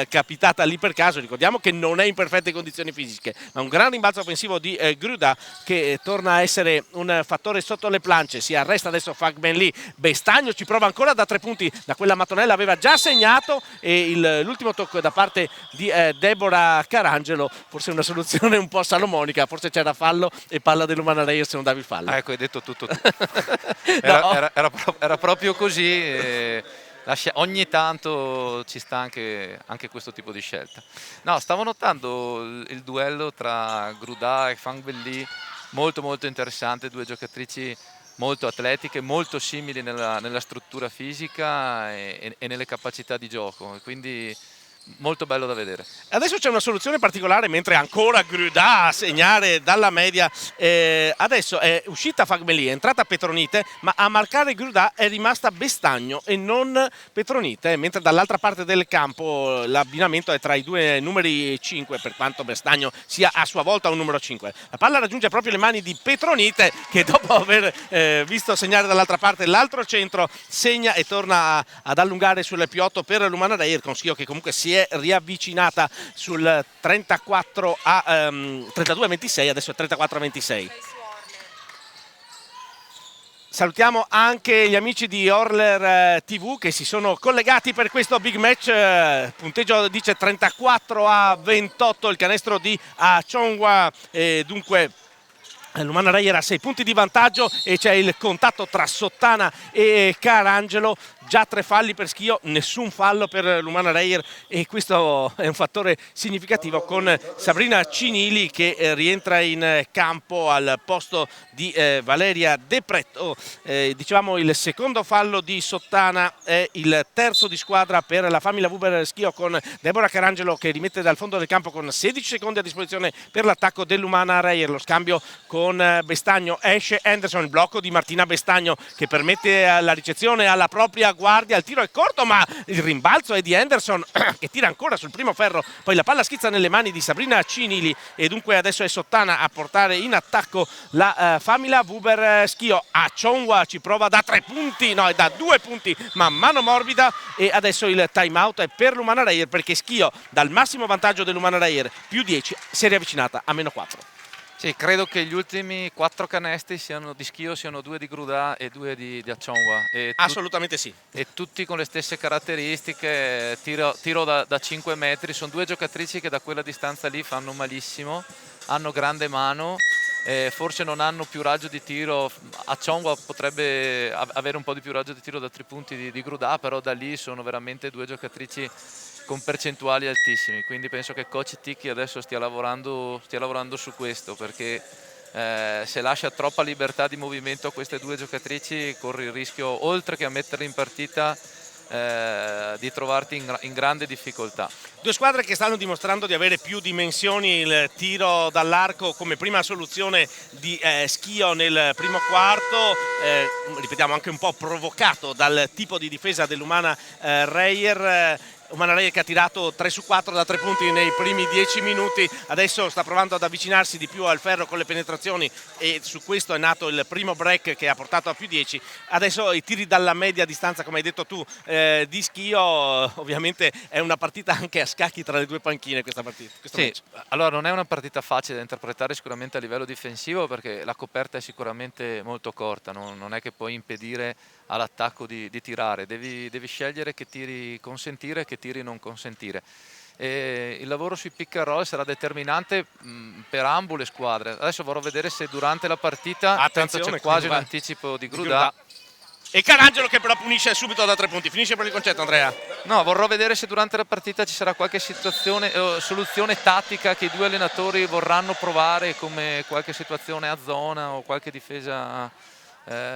capitata lì per caso. Ricordiamo che non è in perfette condizioni fisiche, ma un gran rimbalzo offensivo di Grudà, che torna a essere un fattore sotto le planche. Si arresta adesso Fagbelli. Bestagno ci prova ancora da 3 punti da quella mattonella, aveva già segnato, e l'ultimo tocco da parte di Deborah Carangelo, forse una soluzione un po' salomonica, forse c'era fallo e palla dell'Umana Reyer se non davi fallo. Ecco, hai detto tutto. Era proprio così. Ogni tanto ci sta anche questo tipo di scelta. No, stavo notando il duello tra Grudà e Fagbelli, molto molto interessante, 2 giocatrici molto atletiche, molto simili nella struttura fisica e nelle capacità di gioco, quindi molto bello da vedere. Adesso c'è una soluzione particolare, mentre ancora Grudà a segnare dalla media. Adesso è uscita Fagbelli, è entrata Petronite, ma a marcare Grudà è rimasta Bestagno e non Petronite, mentre dall'altra parte del campo l'abbinamento è tra i 2 numeri 5, per quanto Bestagno sia a sua volta un numero 5. La palla raggiunge proprio le mani di Petronite, che dopo aver visto segnare dall'altra parte l'altro centro segna e torna ad allungare sul più 8 per l'Umana Reyer, con Schio che comunque si è riavvicinata sul 34 a 32-26, adesso è 34-26. Salutiamo anche gli amici di Orler TV che si sono collegati per questo big match. Punteggio dice 34-28 il canestro di Achonwa, dunque L'Umana Reyer ha 6 punti di vantaggio e c'è il contatto tra Sottana e Carangelo. Già 3 falli per Schio, nessun fallo per l'Umana Reyer, e questo è un fattore significativo, con Sabrina Cinili che rientra in campo al posto di Valeria De Pretto. Dicevamo il secondo fallo di Sottana, è il terzo di squadra per la Famila Vuber Schio, con Deborah Carangelo che rimette dal fondo del campo con 16 secondi a disposizione per l'attacco dell'Umana Reyer. Lo scambio con Bestagno, esce Anderson, il blocco di Martina Bestagno che permette la ricezione alla propria guardia, il tiro è corto ma il rimbalzo è di Anderson che tira ancora sul primo ferro, poi la palla schizza nelle mani di Sabrina Cinili e dunque adesso è Sottana a portare in attacco la Famila Vuber Schio. Achonwa ci prova da 3 punti, no, è da 2 punti ma mano morbida, e adesso il time out è per l'Umana Reyer perché Schio dal massimo vantaggio dell'Umana Reyer più 10 si è riavvicinata a meno 4. Sì, credo che gli ultimi 4 canestri di Schio siano 2 di Grudà e 2 di Achonwa. Assolutamente sì. E tutti con le stesse caratteristiche, tiro da 5 metri, sono 2 giocatrici che da quella distanza lì fanno malissimo, hanno grande mano, forse non hanno più raggio di tiro. Achonwa potrebbe avere un po' di più raggio di tiro da 3 punti di Grudà, però da lì sono veramente 2 giocatrici con percentuali altissimi, quindi penso che coach Ticchi adesso stia lavorando su questo, perché se lascia troppa libertà di movimento a queste 2 giocatrici corri il rischio, oltre che a metterle in partita, di trovarti in grande difficoltà. 2 squadre che stanno dimostrando di avere più dimensioni, il tiro dall'arco come prima soluzione di Schio nel primo quarto, ripetiamo anche un po' provocato dal tipo di difesa dell'Umana Reyer. Umana Reyer che ha tirato 3 su 4 da 3 punti nei primi 10 minuti, adesso sta provando ad avvicinarsi di più al ferro con le penetrazioni e su questo è nato il primo break che ha portato a più 10. Adesso i tiri dalla media distanza, come hai detto tu, di Schio. Ovviamente è una partita anche a scacchi tra le 2 panchine questa partita. Sì, allora non è una partita facile da interpretare sicuramente a livello difensivo, perché la coperta è sicuramente molto corta, non è che puoi impedire all'attacco di tirare, devi scegliere che tiri consentire e che tiri non consentire. E il lavoro sui pick and roll sarà determinante per ambo le squadre. Adesso vorrò vedere se durante la partita, tanto c'è quasi un anticipo di Grudà. E Carangelo che però punisce subito da 3 punti. Finisce per il concetto, Andrea. No, vorrò vedere se durante la partita ci sarà qualche soluzione tattica che i 2 allenatori vorranno provare, come qualche situazione a zona o qualche difesa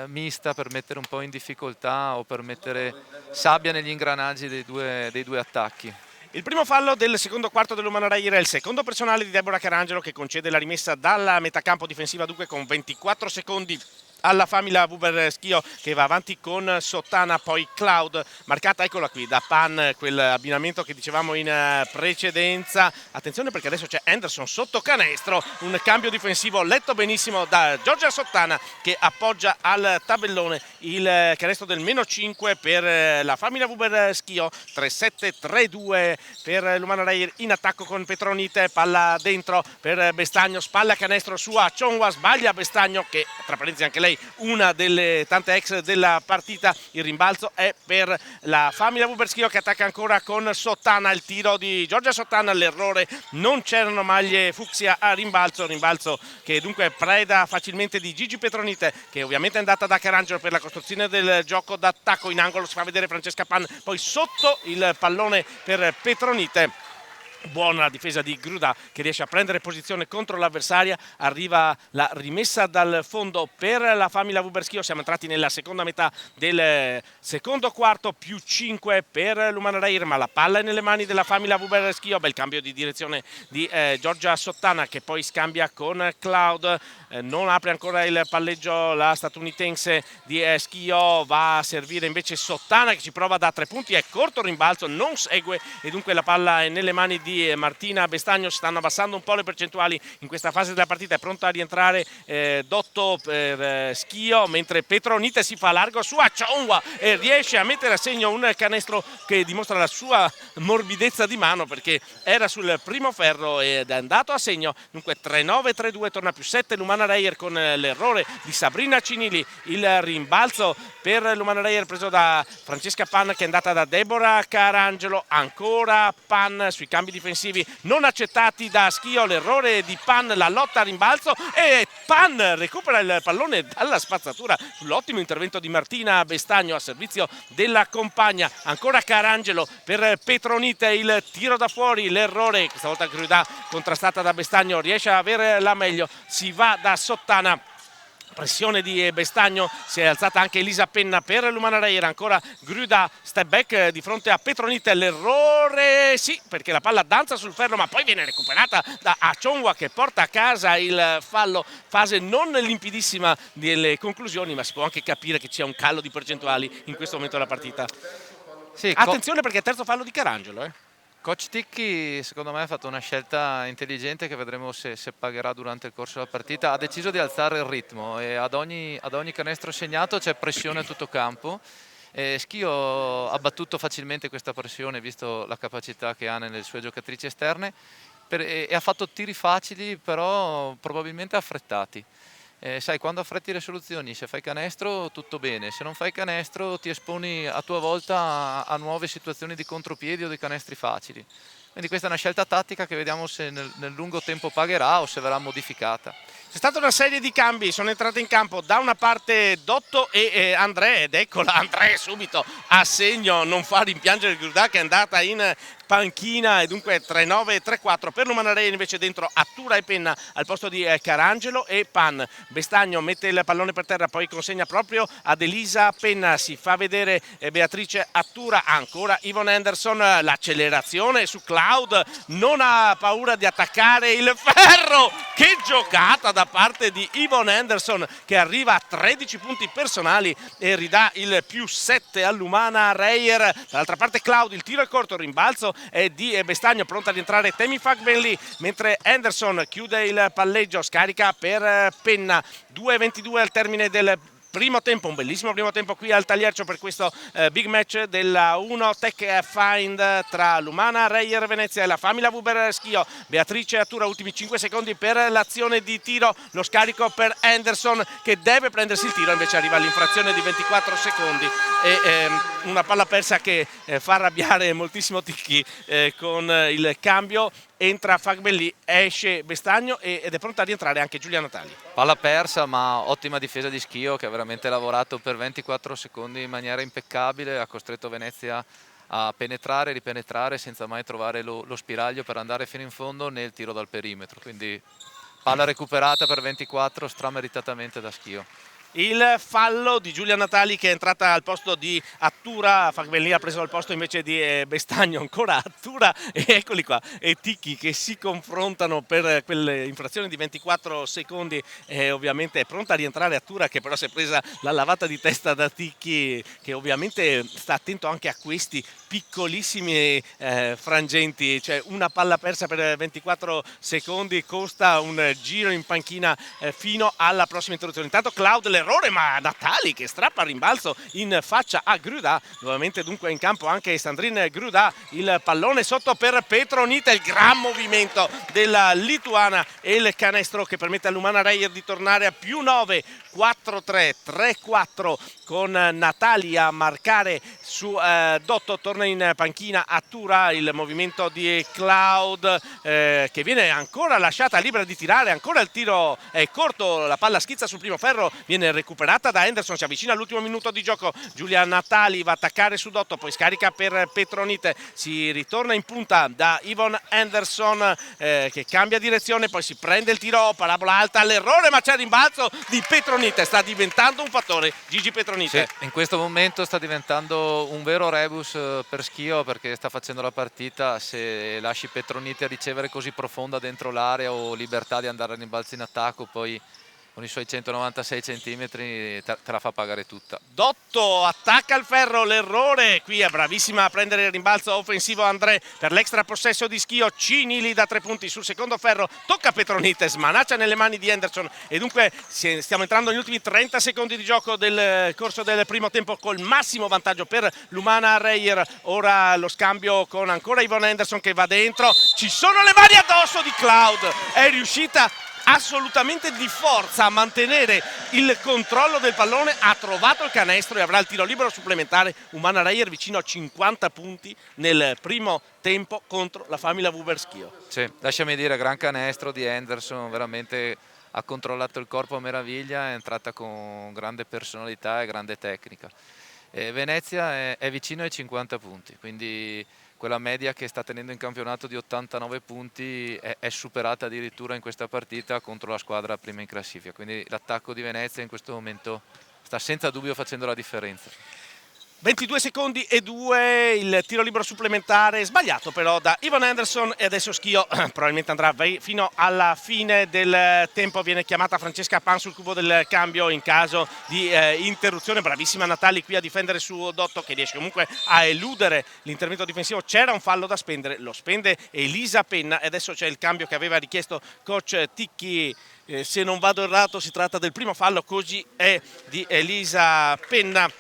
mista per mettere un po' in difficoltà o per mettere sabbia negli ingranaggi dei due attacchi. Il primo fallo del secondo quarto dell'Umana Reyer è il secondo personale di Deborah Carangelo, che concede la rimessa dalla metacampo difensiva, dunque con 24 secondi alla Famila Vuber Schio, che va avanti con Sottana, poi Cloud, marcata, eccola qui, da Pan, quell'abbinamento che dicevamo in precedenza. Attenzione perché adesso c'è Anderson sotto canestro, un cambio difensivo letto benissimo da Giorgia Sottana, che appoggia al tabellone il canestro del -5 per la Famila Vuber Schio. 3-7-3-2 per l'Umana Reyer in attacco con Petronite, palla dentro per Bestagno, spalla canestro su Achonwa, sbaglia Bestagno, che tra parentesi anche lei una delle tante ex della partita. Il rimbalzo è per la Famila Vuber Schio, che attacca ancora con Sottana, il tiro di Giorgia Sottana, l'errore, non c'erano maglie fucsia a rimbalzo che dunque preda facilmente di Gigi Petronite, che ovviamente è andata da Carangelo per la costruzione del gioco d'attacco. In angolo si fa vedere Francesca Pan, poi sotto il pallone per Petronite. Buona la difesa di Grudà, che riesce a prendere posizione contro l'avversaria. Arriva la rimessa dal fondo per la Famila Vuber Schio. Siamo entrati nella seconda metà del secondo quarto, +5 per l'Umana Reyer, ma la palla è nelle mani della Famila Vuber Schio. Bel cambio di direzione di Giorgia Sottana, che poi scambia con Cloud. Non apre ancora il palleggio la statunitense di Schio, va a servire invece Sottana, che ci prova da 3 punti, è corto il rimbalzo, non segue e dunque la palla è nelle mani di Martina Bestagno. Si stanno abbassando un po' le percentuali in questa fase della partita, è pronta a rientrare Dotto per Schio, mentre Petronite si fa largo su Achonwa e riesce a mettere a segno un canestro che dimostra la sua morbidezza di mano, perché era sul primo ferro ed è andato a segno. Dunque 3-9-3-2, torna +7 l'Umana Reyer con l'errore di Sabrina Cinili. Il rimbalzo per l'Umana Reyer preso da Francesca Pan, che è andata da Deborah Carangelo, ancora Pan sui cambi di difensivi non accettati da Schio, l'errore di Pan, la lotta a rimbalzo e Pan recupera il pallone dalla spazzatura sull'ottimo intervento di Martina Bestagno a servizio della compagna. Ancora Carangelo per Petronite, il tiro da fuori, l'errore, questa volta Grudà contrastata da Bestagno, riesce a avere la meglio, si va da Sottana. Pressione di Bestagno, si è alzata anche Elisa Penna per l'Umana Reyer, ancora Grudà, step back di fronte a Petronite, l'errore sì, perché la palla danza sul ferro ma poi viene recuperata da Achonwa che porta a casa il fallo, fase non limpidissima delle conclusioni, ma si può anche capire che c'è un calo di percentuali in questo momento della partita. Sì, attenzione perché è terzo fallo di Carangelo. Coach Ticchi secondo me ha fatto una scelta intelligente che vedremo se pagherà durante il corso della partita. Ha deciso di alzare il ritmo e ad ogni canestro segnato c'è pressione a tutto campo. Schio ha battuto facilmente questa pressione visto la capacità che ha nelle sue giocatrici esterne e ha fatto tiri facili però probabilmente affrettati. Sai, quando affretti le soluzioni, se fai canestro tutto bene, se non fai canestro ti esponi a tua volta a nuove situazioni di contropiedi o di canestri facili. Quindi questa è una scelta tattica che vediamo se nel lungo tempo pagherà o se verrà modificata. C'è stata una serie di cambi, sono entrate in campo da una parte Dotto e André, ed eccola André subito a segno, non fa rimpiangere Grudà che è andata in panchina e dunque 3-9-3-4 per l'Umana Reyer, invece dentro Attura e Penna al posto di Carangelo e Pan. Bestagno mette il pallone per terra, poi consegna proprio ad Elisa Penna, si fa vedere Beatrice Attura, ancora Yvonne Henderson, l'accelerazione su Cloud, non ha paura di attaccare il ferro, che giocata da parte di Yvonne Henderson che arriva a 13 punti personali e ridà il +7 all'Umana Reyer. Dall'altra parte Cloud, il tiro è corto, il rimbalzo è di Bestagno, pronta ad entrare Temi Fagbenli, mentre Henderson chiude il palleggio, scarica per Penna. 2:22 al termine del primo tempo, un bellissimo primo tempo qui al Tagliercio per questo big match della 1 Tech Find tra l'Umana Reyer Venezia e la Famila Wuber Schio. Beatrice Attura, ultimi 5 secondi per l'azione di tiro, lo scarico per Henderson che deve prendersi il tiro, invece arriva l'infrazione di 24 secondi e una palla persa che fa arrabbiare moltissimo Ticchi con il cambio. Entra Fagbelli, esce Bestagno ed è pronta a rientrare anche Giulia Natali. Palla persa ma ottima difesa di Schio che ha veramente lavorato per 24 secondi in maniera impeccabile, ha costretto Venezia a penetrare e ripenetrare senza mai trovare lo spiraglio per andare fino in fondo nel tiro dal perimetro, quindi palla recuperata per 24 strameritatamente da Schio. Il fallo di Giulia Natali che è entrata al posto di Attura, Fagbelli ha preso il posto invece di Bestagno, ancora Attura e eccoli qua, e Ticchi che si confrontano per quell'infrazione di 24 secondi e ovviamente è pronta a rientrare Attura che però si è presa la lavata di testa da Ticchi che ovviamente sta attento anche a questi piccolissimi frangenti, cioè una palla persa per 24 secondi costa un giro in panchina fino alla prossima interruzione. Intanto Cloud l'errore ma Natali che strappa il rimbalzo in faccia a Grudà, nuovamente dunque in campo anche Sandrine Grudà, il pallone sotto per Petronite, il gran movimento della lituana e il canestro che permette all'Umana Reyer di tornare a +9, 4-3, 3-4 con Natali a marcare su Dotto, torna in panchina Attura, il movimento di Cloud che viene ancora lasciata libera di tirare, ancora il tiro è corto, la palla schizza sul primo ferro, viene recuperata da Henderson, si avvicina all'ultimo minuto di gioco, Giulia Natali va a attaccare su Dotto, poi scarica per Petronite, si ritorna in punta da Yvonne Henderson che cambia direzione, poi si prende il tiro, parabola alta, l'errore ma c'è il rimbalzo di Petronite, sta diventando un fattore Gigi Petronite. Sì, in questo momento sta diventando un vero rebus per Schio perché sta facendo la partita, se lasci Petronite a ricevere così profonda dentro l'area o libertà di andare a rimbalzo in attacco, poi con i suoi 196 cm te la fa pagare tutta. Dotto attacca il ferro, l'errore, qui è bravissima a prendere il rimbalzo offensivo André per l'extra possesso di Schio, Cinili da 3 punti sul secondo ferro, tocca Petronite, smanaccia nelle mani di Henderson e dunque stiamo entrando negli ultimi 30 secondi di gioco del corso del primo tempo col massimo vantaggio per l'Umana Reyer. Ora lo scambio con ancora Yvonne Henderson che va dentro, ci sono le mani addosso di Cloud, è riuscita assolutamente di forza a mantenere il controllo del pallone, ha trovato il canestro e avrà il tiro libero supplementare. Umana Reyer vicino a 50 punti nel primo tempo contro la Famila Wuber Schio. Sì, lasciami dire, gran canestro di Henderson, veramente ha controllato il corpo a meraviglia, è entrata con grande personalità e grande tecnica. Venezia è vicino ai 50 punti, quindi quella media che sta tenendo in campionato di 89 punti è superata addirittura in questa partita contro la squadra prima in classifica, quindi l'attacco di Venezia in questo momento sta senza dubbio facendo la differenza. 22 secondi e 2, il tiro libero supplementare sbagliato però da Ivan Henderson, e adesso Schio probabilmente andrà fino alla fine del tempo. Viene chiamata Francesca Pan sul cubo del cambio in caso di interruzione. Bravissima Natali qui a difendere su Dotto, che riesce comunque a eludere l'intervento difensivo. C'era un fallo da spendere, lo spende Elisa Penna, e adesso c'è il cambio che aveva richiesto coach Ticchi. Se non vado errato si tratta del primo fallo, così è, di Elisa Penna.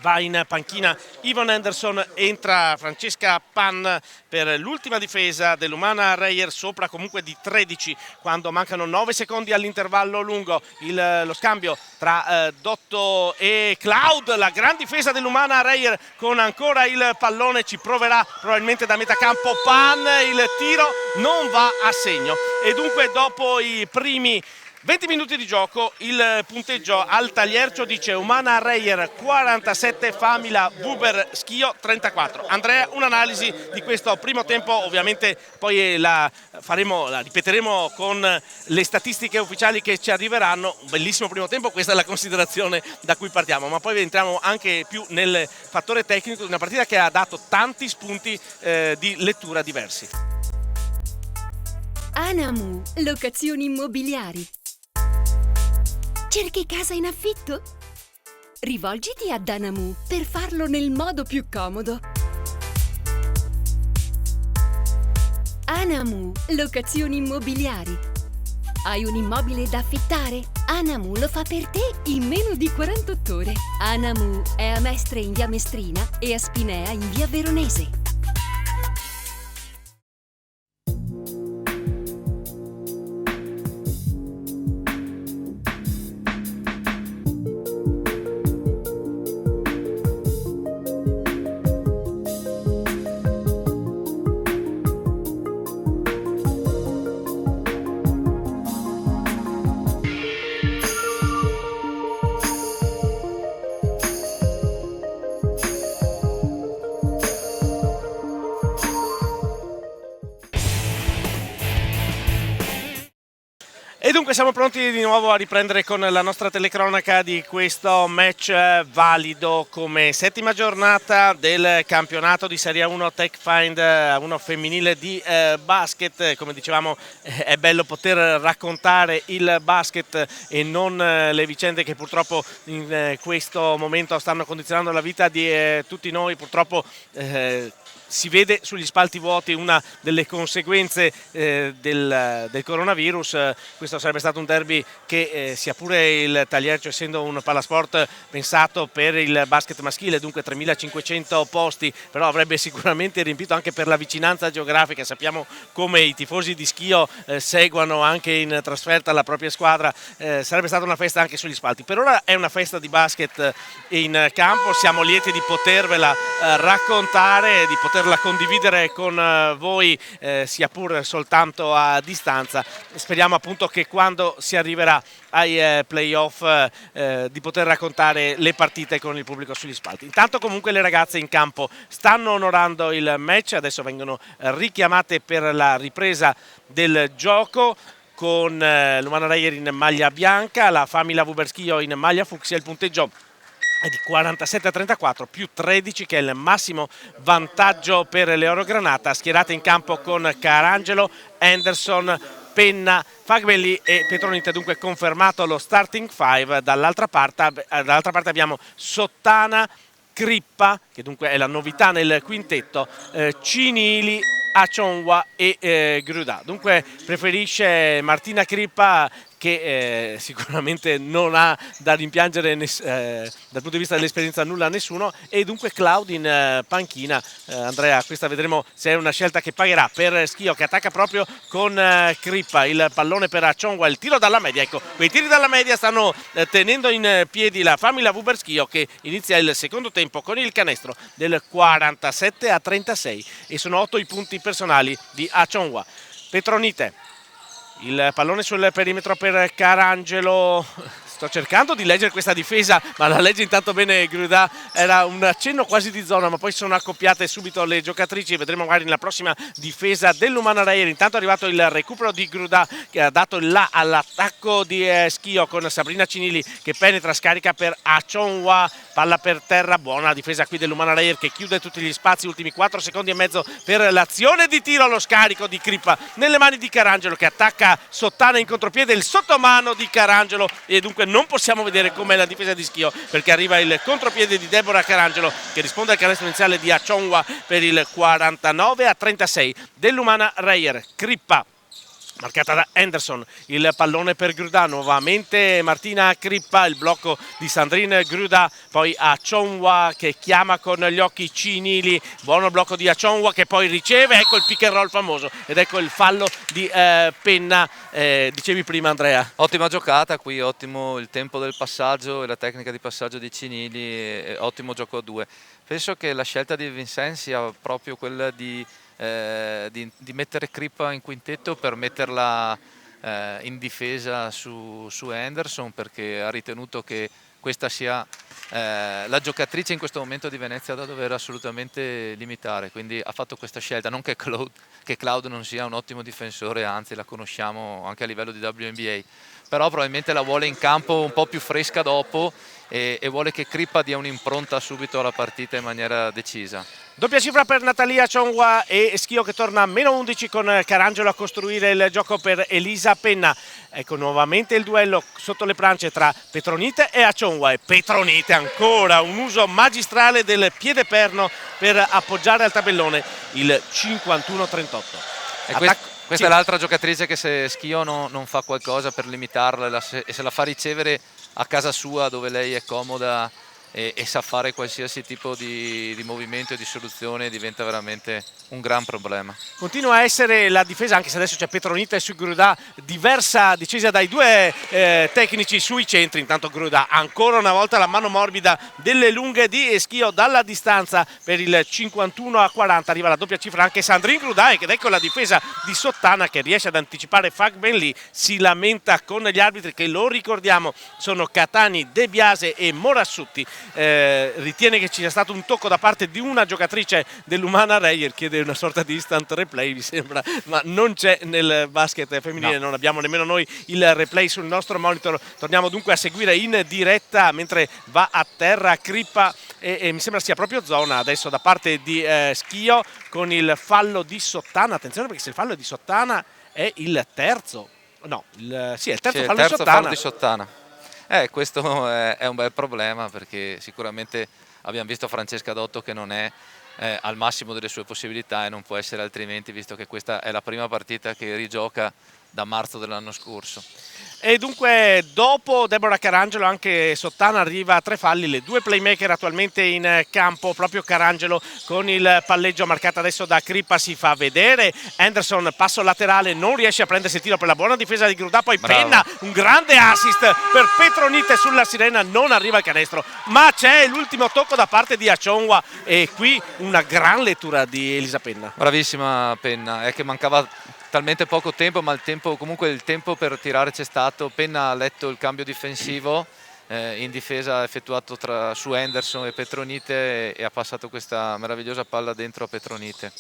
Va in panchina Ivan Henderson, entra Francesca Pan per l'ultima difesa dell'Umana Reyer, sopra comunque di 13 quando mancano 9 secondi all'intervallo lungo. Lo scambio tra Dotto e Cloud, la gran difesa dell'Umana Reyer con ancora il pallone, ci proverà probabilmente da metà campo Pan, il tiro non va a segno, e dunque dopo i primi 20 minuti di gioco il punteggio al tagliercio dice Umana Reyer 47, Famila Wuber Schio 34. Andrea, un'analisi di questo primo tempo, ovviamente poi la ripeteremo con le statistiche ufficiali che ci arriveranno. Un bellissimo primo tempo, questa è la considerazione da cui partiamo, ma poi entriamo anche più nel fattore tecnico di una partita che ha dato tanti spunti di lettura diversi. Anamu, locazioni immobiliari. Cerchi casa in affitto? Rivolgiti ad Anamu per farlo nel modo più comodo. Anamu, locazioni immobiliari. Hai un immobile da affittare? Anamu lo fa per te in meno di 48 ore. Anamu è a Mestre in via Mestrina e a Spinea in via Veronese. E dunque siamo pronti di nuovo a riprendere con la nostra telecronaca di questo match valido come settima giornata del campionato di Serie 1 TechFind 1 femminile di basket. Come dicevamo, è bello poter raccontare il basket e non le vicende che purtroppo in questo momento stanno condizionando la vita di tutti noi. Purtroppo si vede sugli spalti vuoti una delle conseguenze del coronavirus. Questo sarebbe stato un derby che sia pure il Tagliercio, essendo un palasport pensato per il basket maschile, dunque 3.500 posti, però avrebbe sicuramente riempito anche per la vicinanza geografica. Sappiamo come i tifosi di Schio seguano anche in trasferta la propria squadra. Sarebbe stata una festa anche sugli spalti. Per ora è una festa di basket in campo, siamo lieti di potervela raccontare, di poterla condividere con voi, sia pur soltanto a distanza. Speriamo appunto che quando si arriverà ai playoff di poter raccontare le partite con il pubblico sugli spalti. Intanto comunque le ragazze in campo stanno onorando il match, adesso vengono richiamate per la ripresa del gioco con l'Umana Reyer in maglia bianca, la Famila Wuber Schio in maglia fucsia. Il punteggio è di 47-34 più 13, che è il massimo vantaggio per le Orogranata, schierate in campo con Carangelo, Henderson, Penna, Fagbelli e Petronite. Dunque confermato lo starting five. Dall'altra parte abbiamo Sottana, Crippa, che dunque è la novità nel quintetto, Cinili, Acionwa e Gruda. Dunque preferisce Martina Crippa che sicuramente non ha da rimpiangere dal punto di vista dell'esperienza nulla a nessuno, e dunque Cloud in panchina. Andrea, questa vedremo se è una scelta che pagherà per Schio, che attacca proprio con Crippa, il pallone per Achongwa, il tiro dalla media. Ecco, quei tiri dalla media stanno tenendo in piedi la Famila Vuber Schio, che inizia il secondo tempo con il canestro del 47-36 e sono 8 i punti personali di Achongwa. Petronite, il pallone sul perimetro per Carangelo. Sto cercando di leggere questa difesa, ma la legge intanto bene Gruda. Era un accenno quasi di zona, ma poi sono accoppiate subito le giocatrici. Vedremo magari nella prossima difesa dell'Umana Reyer. Intanto è arrivato il recupero di Gruda, che ha dato il là all'attacco di Schio con Sabrina Cinili che penetra, scarica per Achongwa, palla per terra. Buona difesa qui dell'Umana Reyer, che chiude tutti gli spazi. Ultimi 4 secondi e mezzo per l'azione di tiro allo scarico di Crippa nelle mani di Carangelo, che attacca Sottana in contropiede, il sottomano di Carangelo, e dunque non possiamo vedere com'è la difesa di Schio, perché arriva il contropiede di Deborah Carangelo, che risponde al canestro iniziale di Achongwa per il 49-36 dell'Umana Reyer. Crippa marcata da Henderson, il pallone per Gruda, nuovamente Martina Crippa, il blocco di Sandrine Gruda, poi Achongwa che chiama con gli occhi Cinili, buono blocco di Achongwa che poi riceve, ecco il pick and roll famoso ed ecco il fallo di Penna. Dicevi prima, Andrea. Ottima giocata qui, ottimo il tempo del passaggio e la tecnica di passaggio di Cinili, ottimo gioco a due. Penso che la scelta di Vincent sia proprio quella di mettere Crippa in quintetto per metterla in difesa su Henderson, perché ha ritenuto che questa sia la giocatrice in questo momento di Venezia da dover assolutamente limitare, quindi ha fatto questa scelta. Non che Cloud non sia un ottimo difensore, anzi la conosciamo anche a livello di WNBA, però probabilmente la vuole in campo un po' più fresca dopo e vuole che Crippa dia un'impronta subito alla partita in maniera decisa. Doppia cifra per Natalia Achongwa e Schio che torna a -11 con Carangelo a costruire il gioco per Elisa Penna. Ecco nuovamente il duello sotto le planche tra Petronite e Achongwa, e Petronite ancora un uso magistrale del piede perno per appoggiare al tabellone il 51-38. Questa è l'altra giocatrice che, se Schio non fa qualcosa per limitarla e se la fa ricevere a casa sua dove lei è comoda e sa fare qualsiasi tipo di movimento e di soluzione, diventa veramente un gran problema. Continua a essere la difesa, anche se adesso c'è Petronita e su Gruda, diversa, decisa dai due tecnici sui centri. Intanto Gruda ancora una volta la mano morbida delle lunghe di Schio dalla distanza per il 51-40. Arriva la doppia cifra anche Sandrine Gruda, ed ecco la difesa di Sottana che riesce ad anticipare Fag Benli. Si lamenta con gli arbitri che, lo ricordiamo, sono Catani, De Biase e Morassutti. Ritiene che ci sia stato un tocco da parte di una giocatrice dell'Umana Reyer, chiede una sorta di instant replay, mi sembra, ma non c'è nel basket femminile, no. Non abbiamo nemmeno noi il replay sul nostro monitor. Torniamo dunque a seguire in diretta mentre va a terra Crippa e mi sembra sia proprio zona adesso da parte di Schio, con il fallo di Sottana. Attenzione, perché se il fallo è di Sottana è il terzo, no, è il terzo fallo di Sottana. Questo è un bel problema, perché sicuramente abbiamo visto Francesca Dotto che non è al massimo delle sue possibilità, e non può essere altrimenti, visto che questa è la prima partita che rigioca da marzo dell'anno scorso. E dunque dopo Deborah Carangelo anche Sottana arriva a 3 falli, le due playmaker attualmente in campo. Proprio Carangelo con il palleggio, marcata adesso da Crippa, si fa vedere. Henderson, passo laterale, non riesce a prendersi il tiro per la buona difesa di Gruda, poi Bravo. Penna, un grande assist per Petronite sulla sirena, non arriva il canestro, ma c'è l'ultimo tocco da parte di Achongwa, e qui una gran lettura di Elisa Penna. Bravissima Penna, è che mancava talmente poco tempo, ma comunque il tempo per tirare c'è stato. Penna ha letto il cambio difensivo in difesa effettuato su Henderson e Petronite, e ha passato questa meravigliosa palla dentro a Petronite.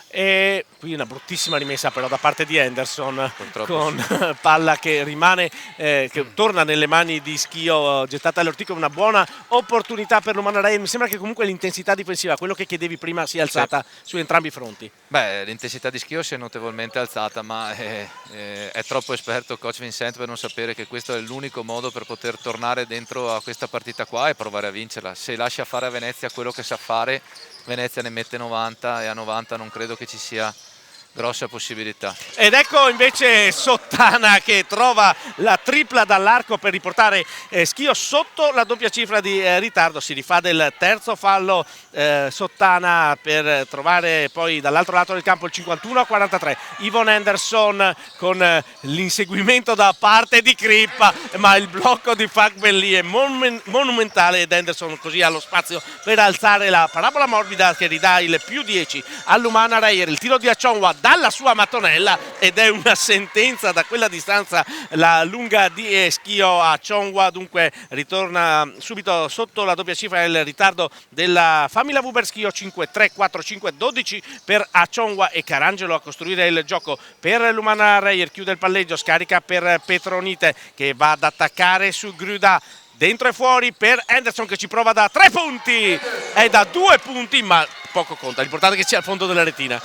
E qui una bruttissima rimessa però da parte di Henderson, purtroppo con sì. Palla che rimane, che torna nelle mani di Schio, gettata all'ortico. Una buona opportunità per l'Umana Reyer. Mi sembra che comunque l'intensità difensiva, quello che chiedevi prima, sia alzata su entrambi i fronti. Beh, l'intensità di Schio si è notevolmente alzata, ma è troppo esperto il coach Vincent per non sapere che questo è l'unico modo per poter tornare dentro a questa partita qua e provare a vincerla. Se lascia fare a Venezia quello che sa fare, Venezia ne mette 90, e a 90 non credo che ci sia grossa possibilità. Ed ecco invece Sottana che trova la tripla dall'arco per riportare Schio sotto la doppia cifra di ritardo. Si rifà del terzo fallo Sottana per trovare poi dall'altro lato del campo il 51-43. Yvonne Henderson con l'inseguimento da parte di Crippa, ma il blocco di Fagbelli è monumentale ed Henderson così ha lo spazio per alzare la parabola morbida che ridà il +10 all'Umana Reyer. Il tiro di Achonwa dalla sua mattonella ed è una sentenza da quella distanza la lunga di Schio. Achonwa dunque ritorna subito sotto la doppia cifra del ritardo della Famila Vuber Schio. 5-3, 4-5, 12 per Achonwa e Carangelo a costruire il gioco per l'Umana Reyer. Chiude il palleggio, scarica per Petronite che va ad attaccare su Gruda. Dentro e fuori per Henderson che ci prova da 3 punti, è da 2 punti ma poco conta, l'importante è che sia al fondo della retina.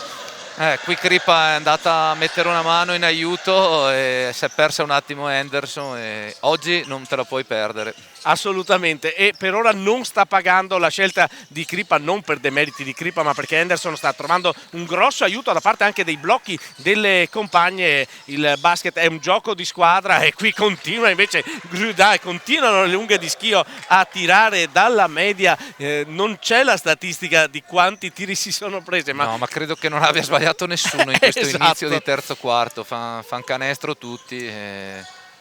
Qui Crippa è andata a mettere una mano in aiuto e si è persa un attimo Henderson e oggi non te la puoi perdere. Assolutamente, e per ora non sta pagando la scelta di Crippa, non per demeriti di Crippa ma perché Henderson sta trovando un grosso aiuto da parte anche dei blocchi delle compagne. Il basket è un gioco di squadra e qui continua invece Gruda e continuano le lunghe di Schio a tirare dalla media. Non c'è la statistica di quanti tiri si sono prese, ma no, ma credo che non abbia sbagliato nessuno in questo esatto. Inizio di terzo quarto, fan canestro tutti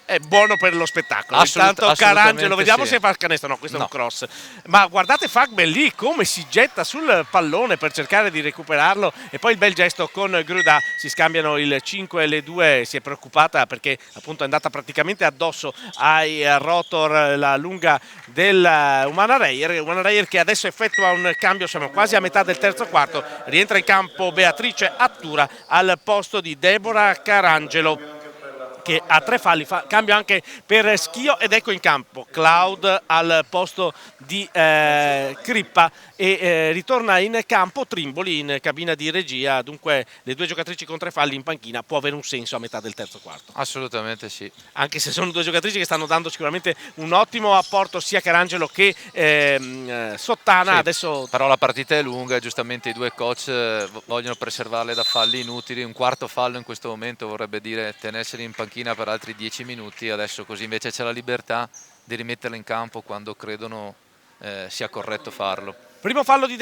è buono per lo spettacolo. Intanto Carangelo, vediamo se fa il canestro. No, questo è un cross. Ma guardate Fagbelli come si getta sul pallone per cercare di recuperarlo e poi il bel gesto con Gruda. Si scambiano il 5 e le 2. Si è preoccupata perché appunto è andata praticamente addosso ai rotor la lunga dell'Umana Reyer. Umana Reyer che adesso effettua un cambio, siamo quasi a metà del terzo quarto. Rientra in campo Beatrice Attura al posto di Deborah Carangelo che ha 3 falli, cambio anche per Schio ed ecco in campo Cloud al posto di Crippa e ritorna in campo Trimboli in cabina di regia. Dunque le 2 giocatrici con 3 falli in panchina può avere un senso a metà del terzo quarto. Assolutamente sì. Anche se sono 2 giocatrici che stanno dando sicuramente un ottimo apporto sia Carangelo che Sottana. Sì, adesso però la partita è lunga e giustamente i 2 coach vogliono preservarle da falli inutili. Un quarto fallo in questo momento vorrebbe dire tenerseli in panchina per altri 10 minuti, adesso così invece c'è la libertà di rimetterla in campo quando credono sia corretto farlo. Primo fallo di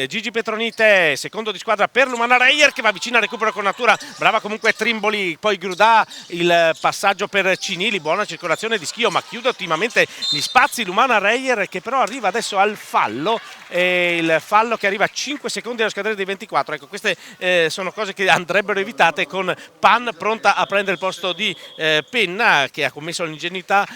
Gigi Petronite, secondo di squadra per l'Umana Reyer che va vicino al recupero con Natura, brava comunque Trimboli, poi Gruda, il passaggio per Cinili, buona circolazione di Schio ma chiude ottimamente gli spazi l'Umana Reyer che però arriva adesso al fallo, il fallo che arriva a 5 secondi allo scadere dei 24. Ecco, queste sono cose che andrebbero evitate con Pan pronta a prendere il posto di Penna che ha commesso l'ingenuità,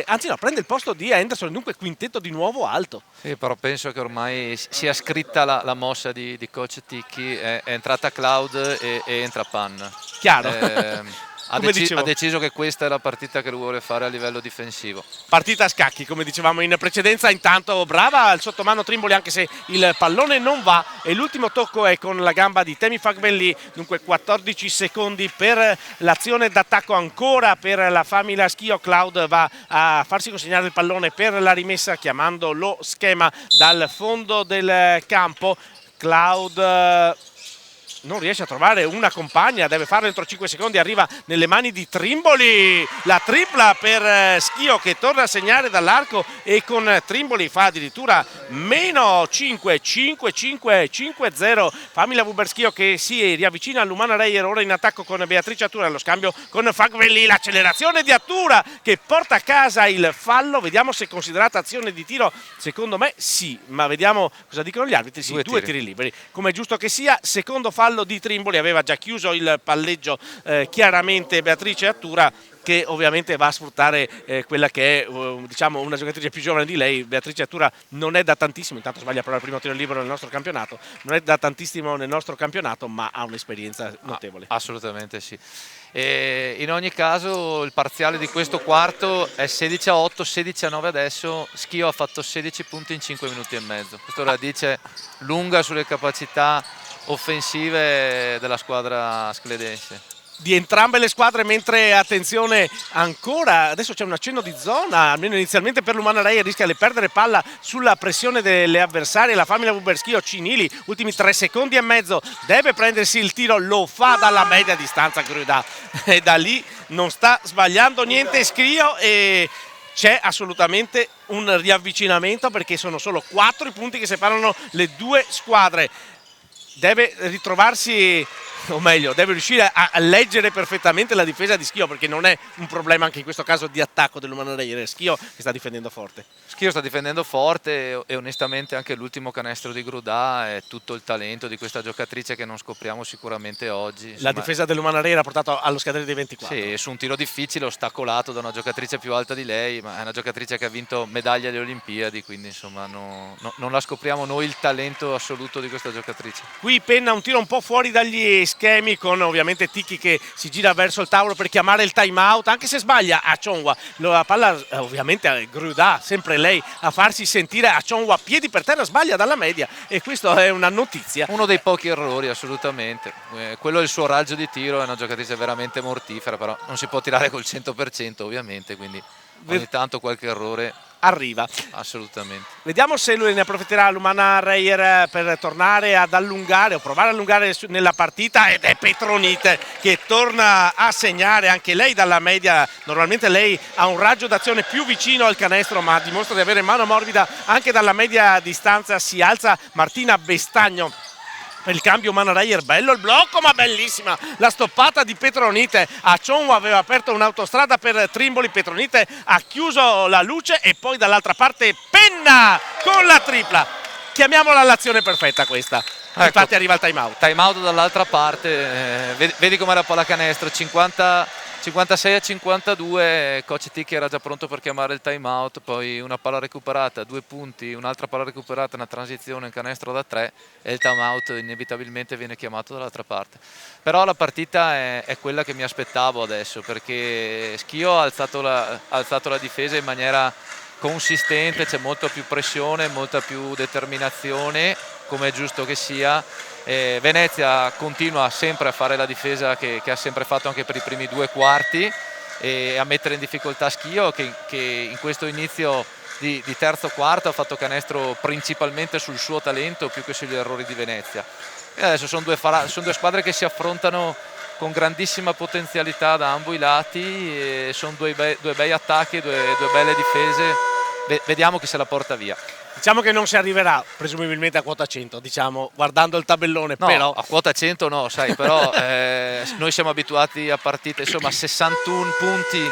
anzi no, prende il posto di Henderson, dunque quintetto di nuovo alto. Sì, però penso che ormai sia scritta la mossa di coach Ticchi, è entrata Cloud e entra Pan. Chiaro. Ha deciso che questa è la partita che lui vuole fare a livello difensivo. Partita a scacchi, come dicevamo in precedenza. Intanto brava il sottomano Trimboli anche se il pallone non va e l'ultimo tocco è con la gamba di Temi Fagbelli. Dunque 14 secondi per l'azione d'attacco ancora per la Famila Schio. Cloud va a farsi consegnare il pallone per la rimessa chiamando lo schema dal fondo del campo. Cloud non riesce a trovare una compagna, deve farlo entro 5 secondi, arriva nelle mani di Trimboli, la tripla per Schio che torna a segnare dall'arco e con Trimboli fa addirittura meno 5, 5-0. Famila Vuber Schio che si riavvicina all'Umana Reyer ora in attacco con Beatrice Attura, lo scambio con Fagbelli, l'accelerazione di Attura che porta a casa il fallo. Vediamo se è considerata azione di tiro, secondo me sì, ma vediamo cosa dicono gli arbitri. Sì, 2 tiri liberi, come è giusto che sia. Secondo fallo di Trimboli, aveva già chiuso il palleggio chiaramente Beatrice Attura che ovviamente va a sfruttare quella che è diciamo una giocatrice più giovane di lei. Beatrice Attura non è da tantissimo, intanto sbaglia però il primo tiro libero nel nostro campionato, non è da tantissimo nel nostro campionato ma ha un'esperienza notevole. Assolutamente sì. E in ogni caso il parziale di questo quarto è 16-8, 16-9 adesso. Schio ha fatto 16 punti in 5 minuti e mezzo, questo la dice lunga sulle capacità offensive della squadra scledense. di entrambe le squadre, mentre attenzione ancora, adesso c'è un accenno di zona, almeno inizialmente per l'Umana Reyer, rischia di perdere palla sulla pressione delle avversarie, la famiglia Buberschio. Cinili, ultimi 3 secondi e mezzo, deve prendersi il tiro, lo fa dalla media distanza Gruda e da lì non sta sbagliando niente Schio e c'è assolutamente un riavvicinamento perché sono solo 4 i punti che separano le due squadre. Deve ritrovarsi, o meglio, deve riuscire a leggere perfettamente la difesa di Schio, perché non è un problema anche in questo caso di attacco dell'Umana Reyer, è Schio che sta difendendo forte. Schio sta difendendo forte e onestamente anche l'ultimo canestro di Grudà è tutto il talento di questa giocatrice che non scopriamo sicuramente oggi. Insomma, la difesa dell'Umana Reyer ha portato allo scadere dei 24. Sì, su un tiro difficile, ostacolato da una giocatrice più alta di lei, ma è una giocatrice che ha vinto medaglia alle Olimpiadi, quindi insomma non la scopriamo noi il talento assoluto di questa giocatrice. Qui Penna un tiro un po' fuori dagli schemi, con ovviamente Ticchi che si gira verso il tavolo per chiamare il time out, anche se sbaglia a Chongwa. La palla ovviamente a Grudà, sempre lei a farsi sentire. A Chongwa piedi per terra, sbaglia dalla media e questo è una notizia. Uno dei pochi errori assolutamente, quello è il suo raggio di tiro, è una giocatrice veramente mortifera, però non si può tirare col 100% ovviamente, quindi ogni tanto qualche errore arriva. Assolutamente. Vediamo se lui ne approfitterà l'Umana Reyer per tornare ad allungare o provare ad allungare nella partita, ed è Petronite che torna a segnare anche lei dalla media. Normalmente lei ha un raggio d'azione più vicino al canestro, ma dimostra di avere mano morbida anche dalla media distanza. Si alza Martina Bestagno per il cambio Umana Reyer. Bello il blocco, ma bellissima la stoppata di Petronite. A Chongwa aveva aperto un'autostrada per Trimboli, Petronite ha chiuso la luce e poi dall'altra parte Penna con la tripla. Chiamiamola l'azione perfetta questa. Ecco, infatti arriva il time out. Time out dall'altra parte, vedi com'è la pallacanestro, 56 a 52, coach Ticchi era già pronto per chiamare il time out, poi una palla recuperata, 2 punti, un'altra palla recuperata, una transizione, un canestro da 3 e il time out inevitabilmente viene chiamato dall'altra parte. Però la partita è quella che mi aspettavo adesso, perché Schio ha alzato la difesa in maniera consistente, c'è molta più pressione, molta più determinazione, come è giusto che sia. Venezia continua sempre a fare la difesa che ha sempre fatto anche per i primi 2 quarti e a mettere in difficoltà Schio che in questo inizio di terzo quarto ha fatto canestro principalmente sul suo talento più che sugli errori di Venezia. E adesso sono due squadre che si affrontano con grandissima potenzialità da ambo i lati, e sono due bei attacchi, due belle difese. Vediamo chi se la porta via. Diciamo che non si arriverà presumibilmente a quota 100, diciamo, guardando il tabellone, no, però a quota 100 no, sai, però noi siamo abituati a partite, insomma, 61 punti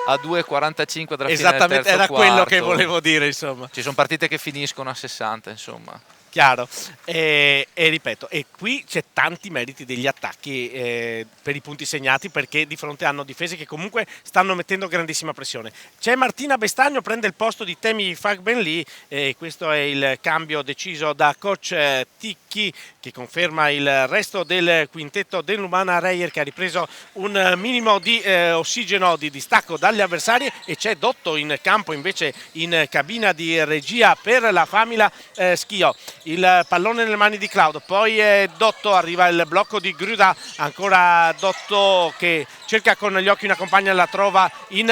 a 2,45 dalla fine del terzo quarto. Esattamente, era quello che volevo dire, insomma. Ci sono partite che finiscono a 60, insomma. Chiaro, e ripeto, e qui c'è tanti meriti degli attacchi per i punti segnati, perché di fronte hanno difese che comunque stanno mettendo grandissima pressione. C'è Martina Bestagno, prende il posto di Temi Fagbenli, e questo è il cambio deciso da coach Ticchi, che conferma il resto del quintetto dell'Umana Reyer, che ha ripreso un minimo di ossigeno, di distacco dalle avversarie, e c'è Dotto in campo invece in cabina di regia per la famiglia Schio. Il pallone nelle mani di Claudio, poi Dotto, arriva il blocco di Gruda, ancora Dotto che cerca con gli occhi una compagna, la trova in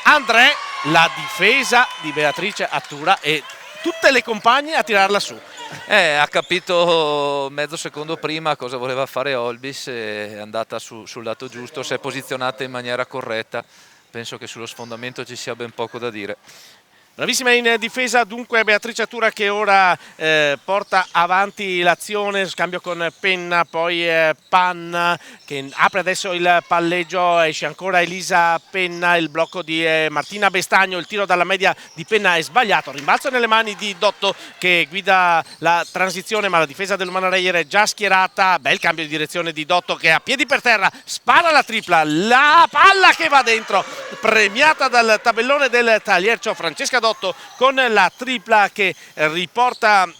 André, la difesa di Beatrice Attura e tutte le compagne a tirarla su. Ha capito mezzo secondo prima cosa voleva fare Olbis, è andata sul lato giusto, si è posizionata in maniera corretta, penso che sullo sfondamento ci sia ben poco da dire. Bravissima in difesa dunque Beatrice Attura, che ora porta avanti l'azione, scambio con Penna, poi Panna che apre adesso il palleggio, esce ancora Elisa Penna, il blocco di Martina Bestagno, il tiro dalla media di Penna è sbagliato, rimbalzo nelle mani di Dotto che guida la transizione, ma la difesa dell'Umana Reyer è già schierata. Bel cambio di direzione di Dotto che a piedi per terra spara la tripla, la palla che va dentro, premiata dal tabellone del Taliercio Francesca Dotto con la tripla che riporta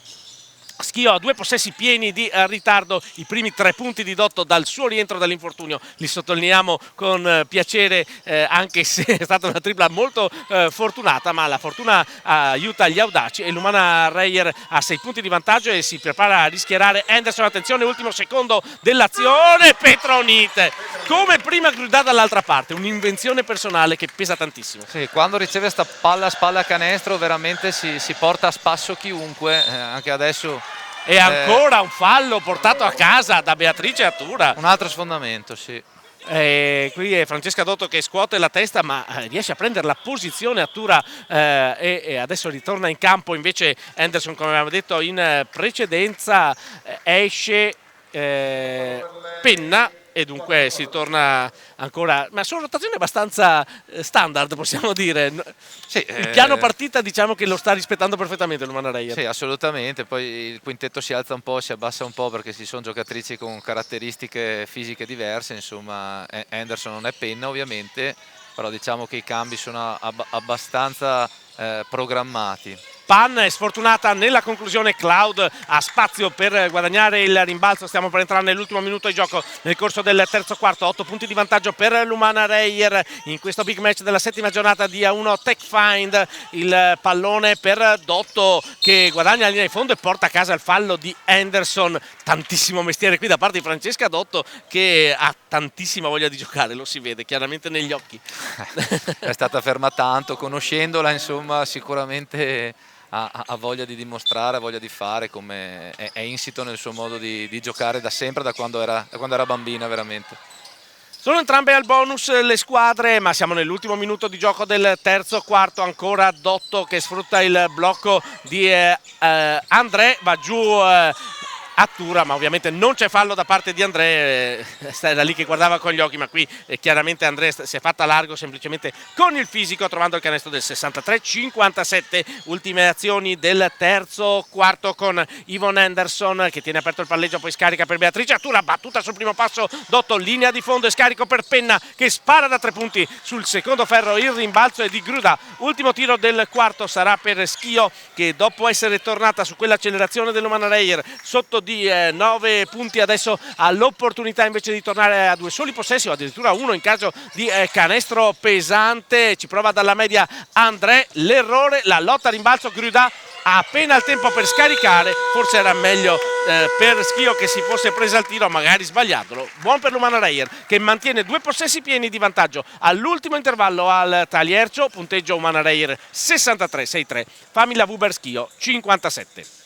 Schio ha 2 possessi pieni di ritardo, i primi 3 punti di Dotto dal suo rientro dall'infortunio, li sottolineiamo con piacere, anche se è stata una tripla molto fortunata, ma la fortuna aiuta gli audaci e l'Umana Reyer ha 6 punti di vantaggio e si prepara a rischiarare Henderson. Attenzione, ultimo secondo dell'azione, Petronite come prima Grudà dall'altra parte, un'invenzione personale che pesa tantissimo. Sì, quando riceve sta palla a spalla canestro veramente si porta a spasso chiunque, anche adesso. E ancora un fallo portato a casa da Beatrice Attura. Un altro sfondamento, sì. Qui è Francesca Dotto che scuote la testa, ma riesce a prendere la posizione Attura e adesso ritorna in campo invece Henderson, come avevamo detto in precedenza. Esce Penna e dunque si torna ancora, ma sono rotazioni abbastanza standard, possiamo dire. Sì, il piano partita diciamo che lo sta rispettando perfettamente l'Umana Reyer. Sì, assolutamente, poi il quintetto si alza un po', si abbassa un po' perché ci sono giocatrici con caratteristiche fisiche diverse, insomma Henderson non è Penna ovviamente, però diciamo che i cambi sono abbastanza programmati. Pan è sfortunata nella conclusione, Cloud ha spazio per guadagnare il rimbalzo, stiamo per entrare nell'ultimo minuto di gioco nel corso del terzo quarto, 8 punti di vantaggio per l'Umana Reyer in questo big match della settima giornata di A1 Tech Find. Il pallone per Dotto che guadagna la linea di fondo e porta a casa il fallo di Henderson. Tantissimo mestiere qui da parte di Francesca Dotto che ha tantissima voglia di giocare, lo si vede chiaramente negli occhi. È stata ferma tanto, conoscendola insomma sicuramente ha voglia di dimostrare, ha voglia di fare, come è insito nel suo modo di giocare da sempre, da quando era bambina veramente. Sono entrambe al bonus le squadre, ma siamo nell'ultimo minuto di gioco del terzo quarto, ancora Dotto che sfrutta il blocco di André, va giù Attura, ma ovviamente non c'è fallo da parte di André, era lì che guardava con gli occhi, ma qui chiaramente André si è fatta largo semplicemente con il fisico, trovando il canestro del 63-57. Ultime azioni del terzo quarto con Yvonne Henderson che tiene aperto il palleggio, poi scarica per Beatrice Attura, battuta sul primo passo Dotto, linea di fondo e scarico per Penna che spara da 3 punti sul secondo ferro, il rimbalzo è di Grudà. Ultimo tiro del quarto sarà per Schio che dopo essere tornata su quell'accelerazione dell'Umana Reyer sotto di 9 punti adesso ha l'opportunità invece di tornare a 2 soli possessi o addirittura 1 in caso di canestro pesante. Ci prova dalla media André, l'errore, la lotta a rimbalzo, Grudà ha appena il tempo per scaricare, forse era meglio per Schio che si fosse presa il tiro, magari sbagliatelo. Buon per l'Umana Reyer che mantiene 2 possessi pieni di vantaggio all'ultimo intervallo al Taliercio, punteggio Umana Reyer 63-63, Famila Wuber Schio 57.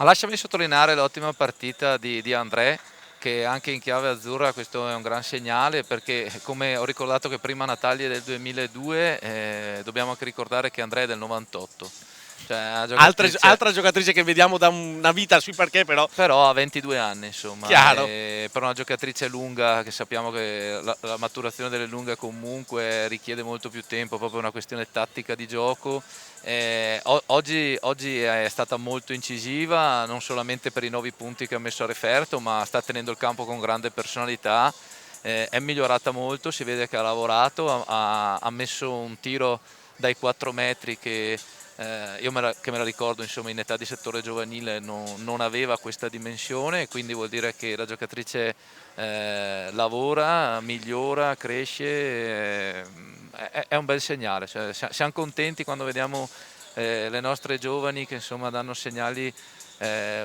Lasciami sottolineare l'ottima partita di André, che anche in chiave azzurra questo è un gran segnale, perché come ho ricordato che prima Natalia è del 2002, dobbiamo anche ricordare che André è del 98. Cioè, altra giocatrice che vediamo da una vita sui parquet, però ha 22 anni, insomma. Chiaro. Per una giocatrice lunga, che sappiamo che la maturazione delle lunghe comunque richiede molto più tempo, proprio una questione tattica di gioco. Oggi è stata molto incisiva, non solamente per i 9 punti che ha messo a referto, ma sta tenendo il campo con grande personalità. È migliorata molto, si vede che ha lavorato, ha messo un tiro dai 4 metri che io me la ricordo, insomma, in età di settore giovanile non aveva questa dimensione, quindi vuol dire che la giocatrice lavora, migliora, cresce, è un bel segnale. Cioè, siamo contenti quando vediamo le nostre giovani che, insomma, danno segnali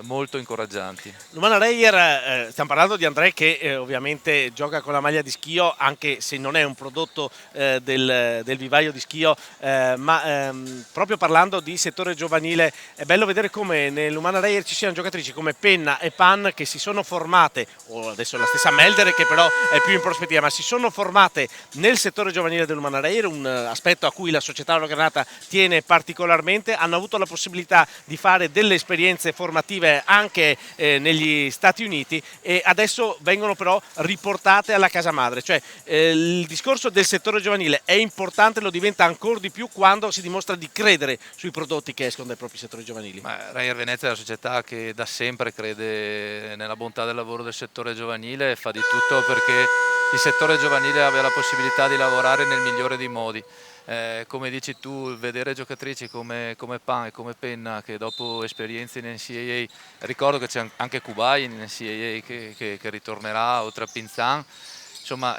molto incoraggianti. Lumana Reyer, stiamo parlando di André che ovviamente gioca con la maglia di Schio, anche se non è un prodotto del vivaio di Schio, ma proprio parlando di settore giovanile è bello vedere come nell'Umana Reyer ci siano giocatrici come Penna e Pan che si sono formate, o adesso la stessa Melder che però è più in prospettiva, ma si sono formate nel settore giovanile dell'Umana Reyer, un aspetto a cui la società Oro Granata tiene particolarmente. Hanno avuto la possibilità di fare delle esperienze formative anche negli Stati Uniti e adesso vengono però riportate alla casa madre, cioè il discorso del settore giovanile è importante, lo diventa ancora di più quando si dimostra di credere sui prodotti che escono dai propri settori giovanili. Reyer Venezia è una società che da sempre crede nella bontà del lavoro del settore giovanile e fa di tutto perché il settore giovanile abbia la possibilità di lavorare nel migliore dei modi. Come dici tu, vedere giocatrici come Pan e come Penna che dopo esperienze in NCAA, ricordo che c'è anche Kubai in NCAA che ritornerà oltre a Pinzan, insomma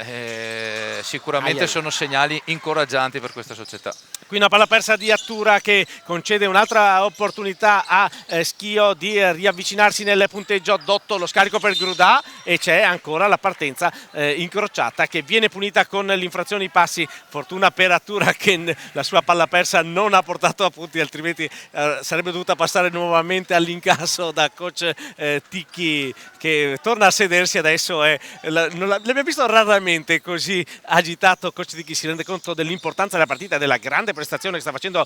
sicuramente sono segnali incoraggianti per questa società. Qui una palla persa di Attura che concede un'altra opportunità a Schio di riavvicinarsi nel punteggio. Dotto lo scarico per Grudà e c'è ancora la partenza incrociata che viene punita con l'infrazione di passi. Fortuna per Attura che la sua palla persa non ha portato a punti, altrimenti sarebbe dovuta passare nuovamente all'incasso da coach Ticchi che torna a sedersi adesso. L'abbiamo visto raramente così agitato. Coach Ticchi si rende conto dell'importanza della partita e della grande prestazione che sta facendo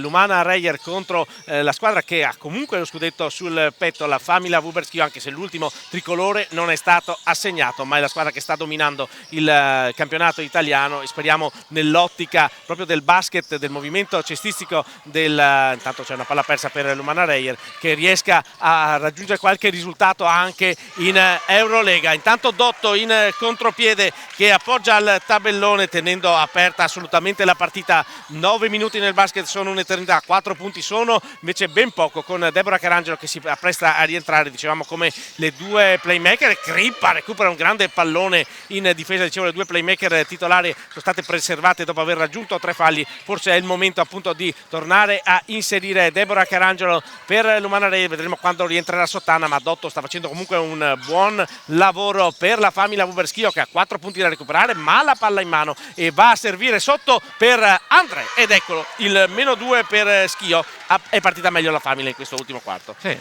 l'Umana Reyer contro la squadra che ha comunque lo scudetto sul petto, la Famila Wuberschio, anche se l'ultimo tricolore non è stato assegnato, ma è la squadra che sta dominando il campionato italiano e speriamo nell'ottica proprio del basket, del movimento cestistico intanto c'è una palla persa per l'Umana Reyer, che riesca a raggiungere qualche risultato anche in Eurolega. Intanto Dotto in contropiede che appoggia al tabellone tenendo aperta assolutamente la partita. 9 minuti nel basket sono un'eternità, 4 punti sono invece ben poco, con Deborah Carangelo che si appresta a rientrare, dicevamo, come le due playmaker. Crippa recupera un grande pallone in difesa, dicevo, le due playmaker titolari sono state preservate dopo aver raggiunto 3 falli, forse è il momento appunto di tornare a inserire Deborah Carangelo per l'Umana Reyer, vedremo quando rientrerà Sottana, ma Dotto sta facendo comunque un buon lavoro per la Famila Wuberschio che ha 4 punti da recuperare, ma la palla in mano e va a servire sotto per André. Ed eccolo, il -2 per Schio. È partita meglio la Famila in questo ultimo quarto. Sì,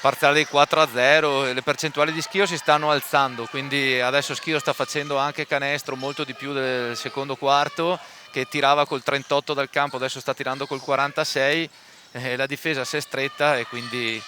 parziale di 4-0, le percentuali di Schio si stanno alzando, quindi adesso Schio sta facendo anche canestro molto di più del secondo quarto, che tirava col 38 dal campo, adesso sta tirando col 46, la difesa si è stretta e quindi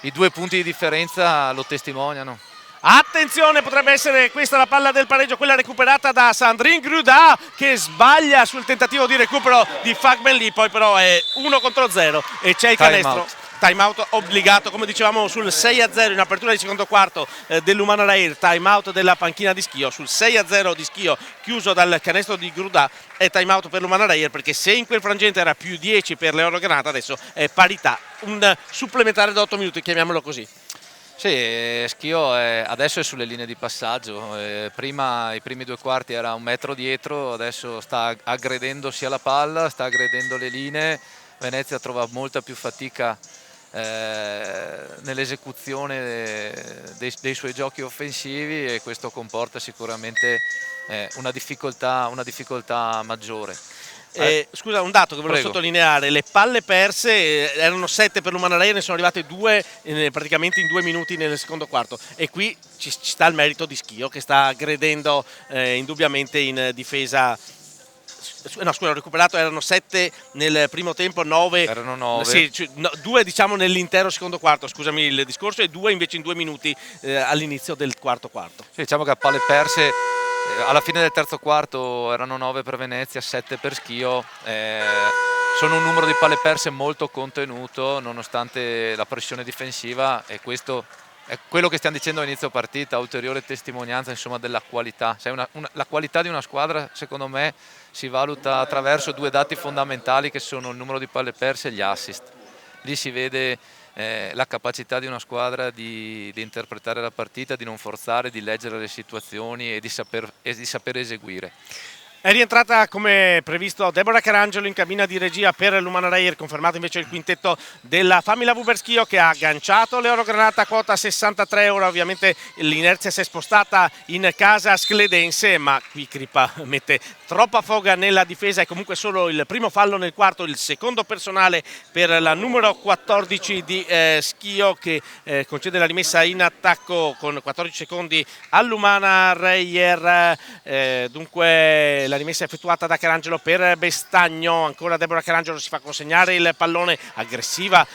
i 2 punti di differenza lo testimoniano. Attenzione, potrebbe essere questa la palla del pareggio, quella recuperata da Sandrine Grudà che sbaglia sul tentativo di recupero di Fagbenli, poi però è 1 contro 0 e c'è il canestro. Time out obbligato, come dicevamo, sul 6-0 in apertura di secondo quarto dell'Umana Reyer. Time out della panchina di Schio sul 6-0 di Schio, chiuso dal canestro di Grudà. È time out per l'Umana Reyer perché se in quel frangente era più 10 per le Oro Granata, adesso è parità, un supplementare da 8 minuti, chiamiamolo così. Sì, Schio adesso è sulle linee di passaggio, prima i primi 2 quarti era 1 metro dietro, adesso sta aggredendo sia la palla, sta aggredendo le linee. Venezia trova molta più fatica nell'esecuzione dei suoi giochi offensivi e questo comporta sicuramente una difficoltà maggiore. Scusa, un dato che volevo sottolineare: le palle perse erano 7 per l'Umana Reyer, ne sono arrivate 2 praticamente in 2 minuti nel secondo quarto, e qui ci sta il merito di Schio che sta aggredendo indubbiamente in difesa No, scusa, ho recuperato, erano 7 nel primo tempo, 9. Erano 9. Sì, 2 diciamo nell'intero secondo quarto, scusami il discorso, e 2 invece in 2 minuti all'inizio del quarto. Sì, diciamo che a palle perse alla fine del terzo quarto erano 9 per Venezia, 7 per Schio. Sono un numero di palle perse molto contenuto nonostante la pressione difensiva, e questo è quello che stiamo dicendo all'inizio partita, ulteriore testimonianza insomma della qualità. La qualità di una squadra secondo me si valuta attraverso 2 dati fondamentali, che sono il numero di palle perse e gli assist. Lì si vede la capacità di una squadra di interpretare la partita, di non forzare, di leggere le situazioni e di saper eseguire. È rientrata come previsto Deborah Carangelo in cabina di regia per l'Umana Reyer, confermato invece il quintetto della Famila Wuberschio, che ha agganciato l'Euro Granata a quota 63. Ora ovviamente l'inerzia si è spostata in casa scledense, ma qui Crippa mette troppa foga nella difesa, e comunque solo il primo fallo nel quarto, il secondo personale per la numero 14 di Schio, che concede la rimessa in attacco con 14 secondi all'Umana Reyer. Dunque la rimessa effettuata da Carangelo per Bestagno, ancora Deborah Carangelo si fa consegnare il pallone, aggressiva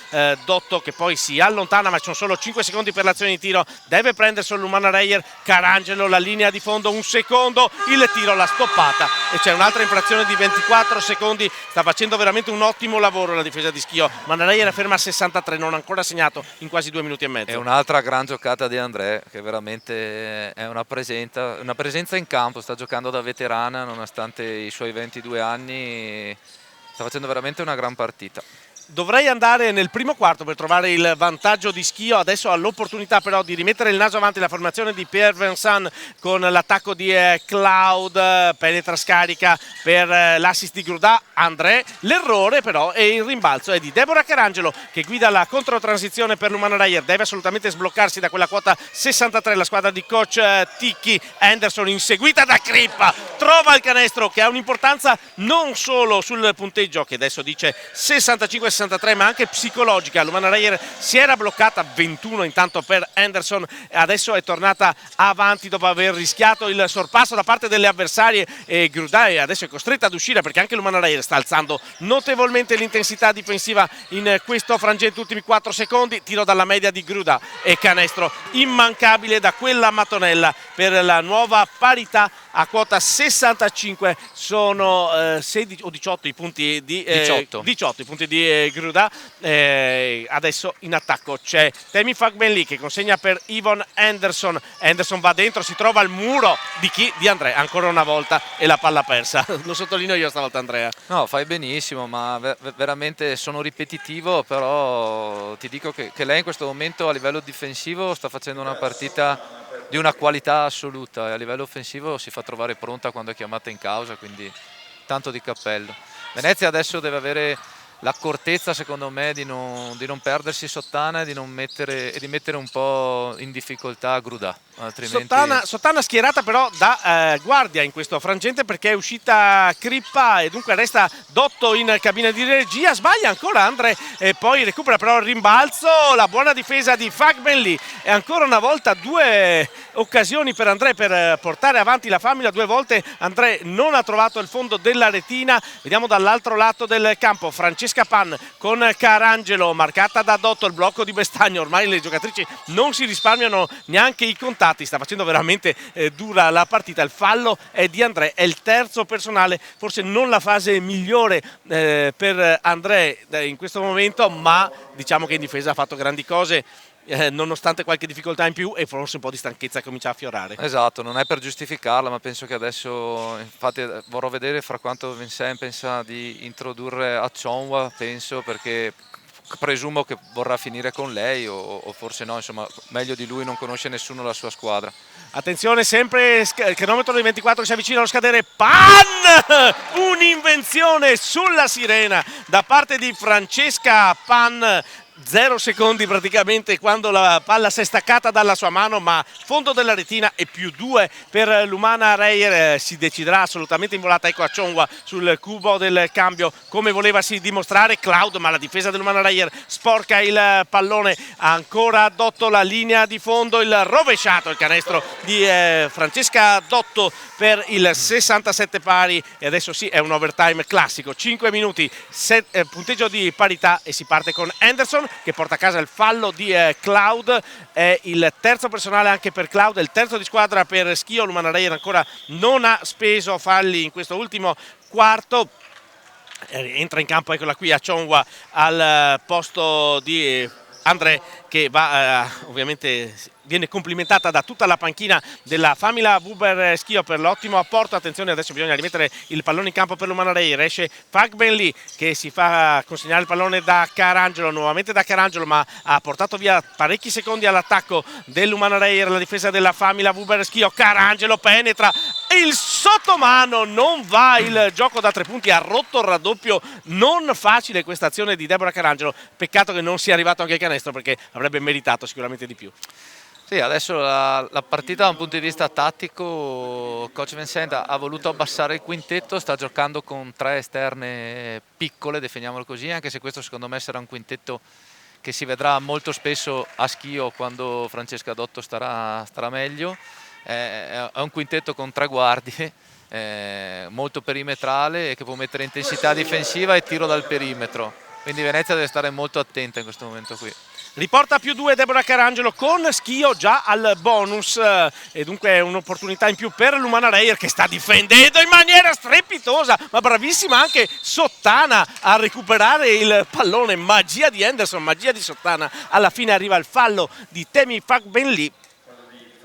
Dotto che poi si allontana, ma ci sono solo 5 secondi per l'azione di tiro, deve prendersi l'Umana Reyer. Carangelo, la linea di fondo, un secondo, il tiro, la stoppata, e c'è un'altra infrazione di 24 secondi. Sta facendo veramente un ottimo lavoro la difesa di Schio. Umana Reyer è ferma a 63, non ha ancora segnato in quasi 2 minuti e mezzo. È un'altra gran giocata di André, che veramente è una presenza in campo, sta giocando da veterana nonostante i suoi 22 anni, sta facendo veramente una gran partita. Dovrei andare nel primo quarto per trovare il vantaggio di Schio, adesso ha l'opportunità però di rimettere il naso avanti la formazione di Pierre Vincent con l'attacco di Cloud, penetra, scarica per l'assist di Grudà, André, l'errore però e il rimbalzo è di Deborah Carangelo, che guida la controtransizione per l'Umana Reyer, deve assolutamente sbloccarsi da quella quota 63 la squadra di coach Ticchi. Anderson inseguita da Crippa, trova il canestro, che ha un'importanza non solo sul punteggio, che adesso dice 65-63, ma anche psicologica. L'Umana Reyer si era bloccata, 21 intanto per Anderson, e adesso è tornata avanti dopo aver rischiato il sorpasso da parte delle avversarie, e Grudai adesso è costretta ad uscire perché anche l'Umana Reyer sta alzando notevolmente l'intensità difensiva in questo frangente. Ultimi 4 secondi, tiro dalla media di Gruda e canestro immancabile da quella mattonella per la nuova parità a quota 65. Sono 16 o 18 i punti di 18 i punti di Gruda. Adesso in attacco c'è Temi Fagbenli che consegna per Yvonne Anderson. Anderson va dentro, si trova al muro di chi? Di Andrea, ancora una volta, e la palla persa. Lo sottolineo io stavolta, Andrea. No, fai benissimo, ma veramente sono ripetitivo, però ti dico che lei in questo momento a livello difensivo sta facendo una partita di una qualità assoluta, e a livello offensivo si fa trovare pronta quando è chiamata in causa, quindi tanto di cappello. Venezia adesso deve avere l'accortezza, secondo me, di non perdersi Sottana e di mettere un po' in difficoltà Grudà. Altrimenti... Sottana schierata però da guardia in questo frangente, perché è uscita Crippa e dunque resta Dotto in cabina di regia. Sbaglia ancora Andre e poi recupera però il rimbalzo, la buona difesa di Fagbenli, e ancora una volta 2 occasioni per André per portare avanti la Famila. 2 volte André non ha trovato il fondo della retina. Vediamo dall'altro lato del campo Francesca Pan con Carangelo, marcata da Dotto, il blocco di Bestagno. Ormai le giocatrici non si risparmiano neanche i contatti, sta facendo veramente dura la partita. Il fallo è di André, è il terzo personale, forse non la fase migliore per André in questo momento, ma diciamo che in difesa ha fatto grandi cose. Nonostante qualche difficoltà in più e forse un po' di stanchezza comincia a affiorare. Esatto, non è per giustificarla, ma penso che adesso, infatti vorrò vedere fra quanto Vincent pensa di introdurre a Chonwa, perché presumo che vorrà finire con lei o forse no, insomma meglio di lui non conosce nessuno la sua squadra. Attenzione, sempre il cronometro dei 24 che si avvicina allo scadere. Pan! Un'invenzione sulla sirena da parte di Francesca Pan, 0 secondi praticamente quando la palla si è staccata dalla sua mano, ma fondo della retina e +2 per l'Umana Reyer. Si deciderà assolutamente in volata. Ecco Achonwa sul cubo del cambio come volevasi dimostrare Cloud, ma la difesa dell'Umana Reyer sporca il pallone. Ancora Dotto la linea di fondo, il rovesciato, il canestro di Francesca Dotto per il 67 pari, e adesso sì è un overtime classico. 5 minuti, punteggio di parità, e si parte con Anderson che porta a casa il fallo di Cloud. È il terzo personale anche per Cloud, è il terzo di squadra per Schio. L'Umana Reyer ancora non ha speso falli in questo ultimo quarto. Entra in campo, eccola qui, Achonwa al posto di André, che va ovviamente viene complimentata da tutta la panchina della Famila Wuber Schio per l'ottimo apporto. Attenzione, adesso bisogna rimettere il pallone in campo per l'Umana Reyer. Esce Fagbenli che si fa consegnare il pallone da Carangelo, nuovamente da Carangelo, ma ha portato via parecchi secondi all'attacco dell'Umana Reyer la difesa della Famila Wuber Schio. Carangelo penetra, il sottomano, non va il gioco da 3 punti, ha rotto il raddoppio. Non facile questa azione di Deborah Carangelo, peccato che non sia arrivato anche il canestro, perché avrebbe meritato sicuramente di più. Sì, adesso la partita da un punto di vista tattico, coach Vincent ha voluto abbassare il quintetto, sta giocando con 3 esterne piccole, definiamolo così, anche se questo secondo me sarà un quintetto che si vedrà molto spesso a Schio quando Francesca Dotto starà meglio. È un quintetto con 3 guardie, molto perimetrale e che può mettere intensità difensiva e tiro dal perimetro, quindi Venezia deve stare molto attenta in questo momento qui. Riporta +2 Deborah Carangelo con Schio già al bonus, e dunque un'opportunità in più per l'Umana Reyer, che sta difendendo in maniera strepitosa, ma bravissima anche Sottana a recuperare il pallone. Magia di Anderson, magia di Sottana. Alla fine arriva il fallo di Temi Fagbenli.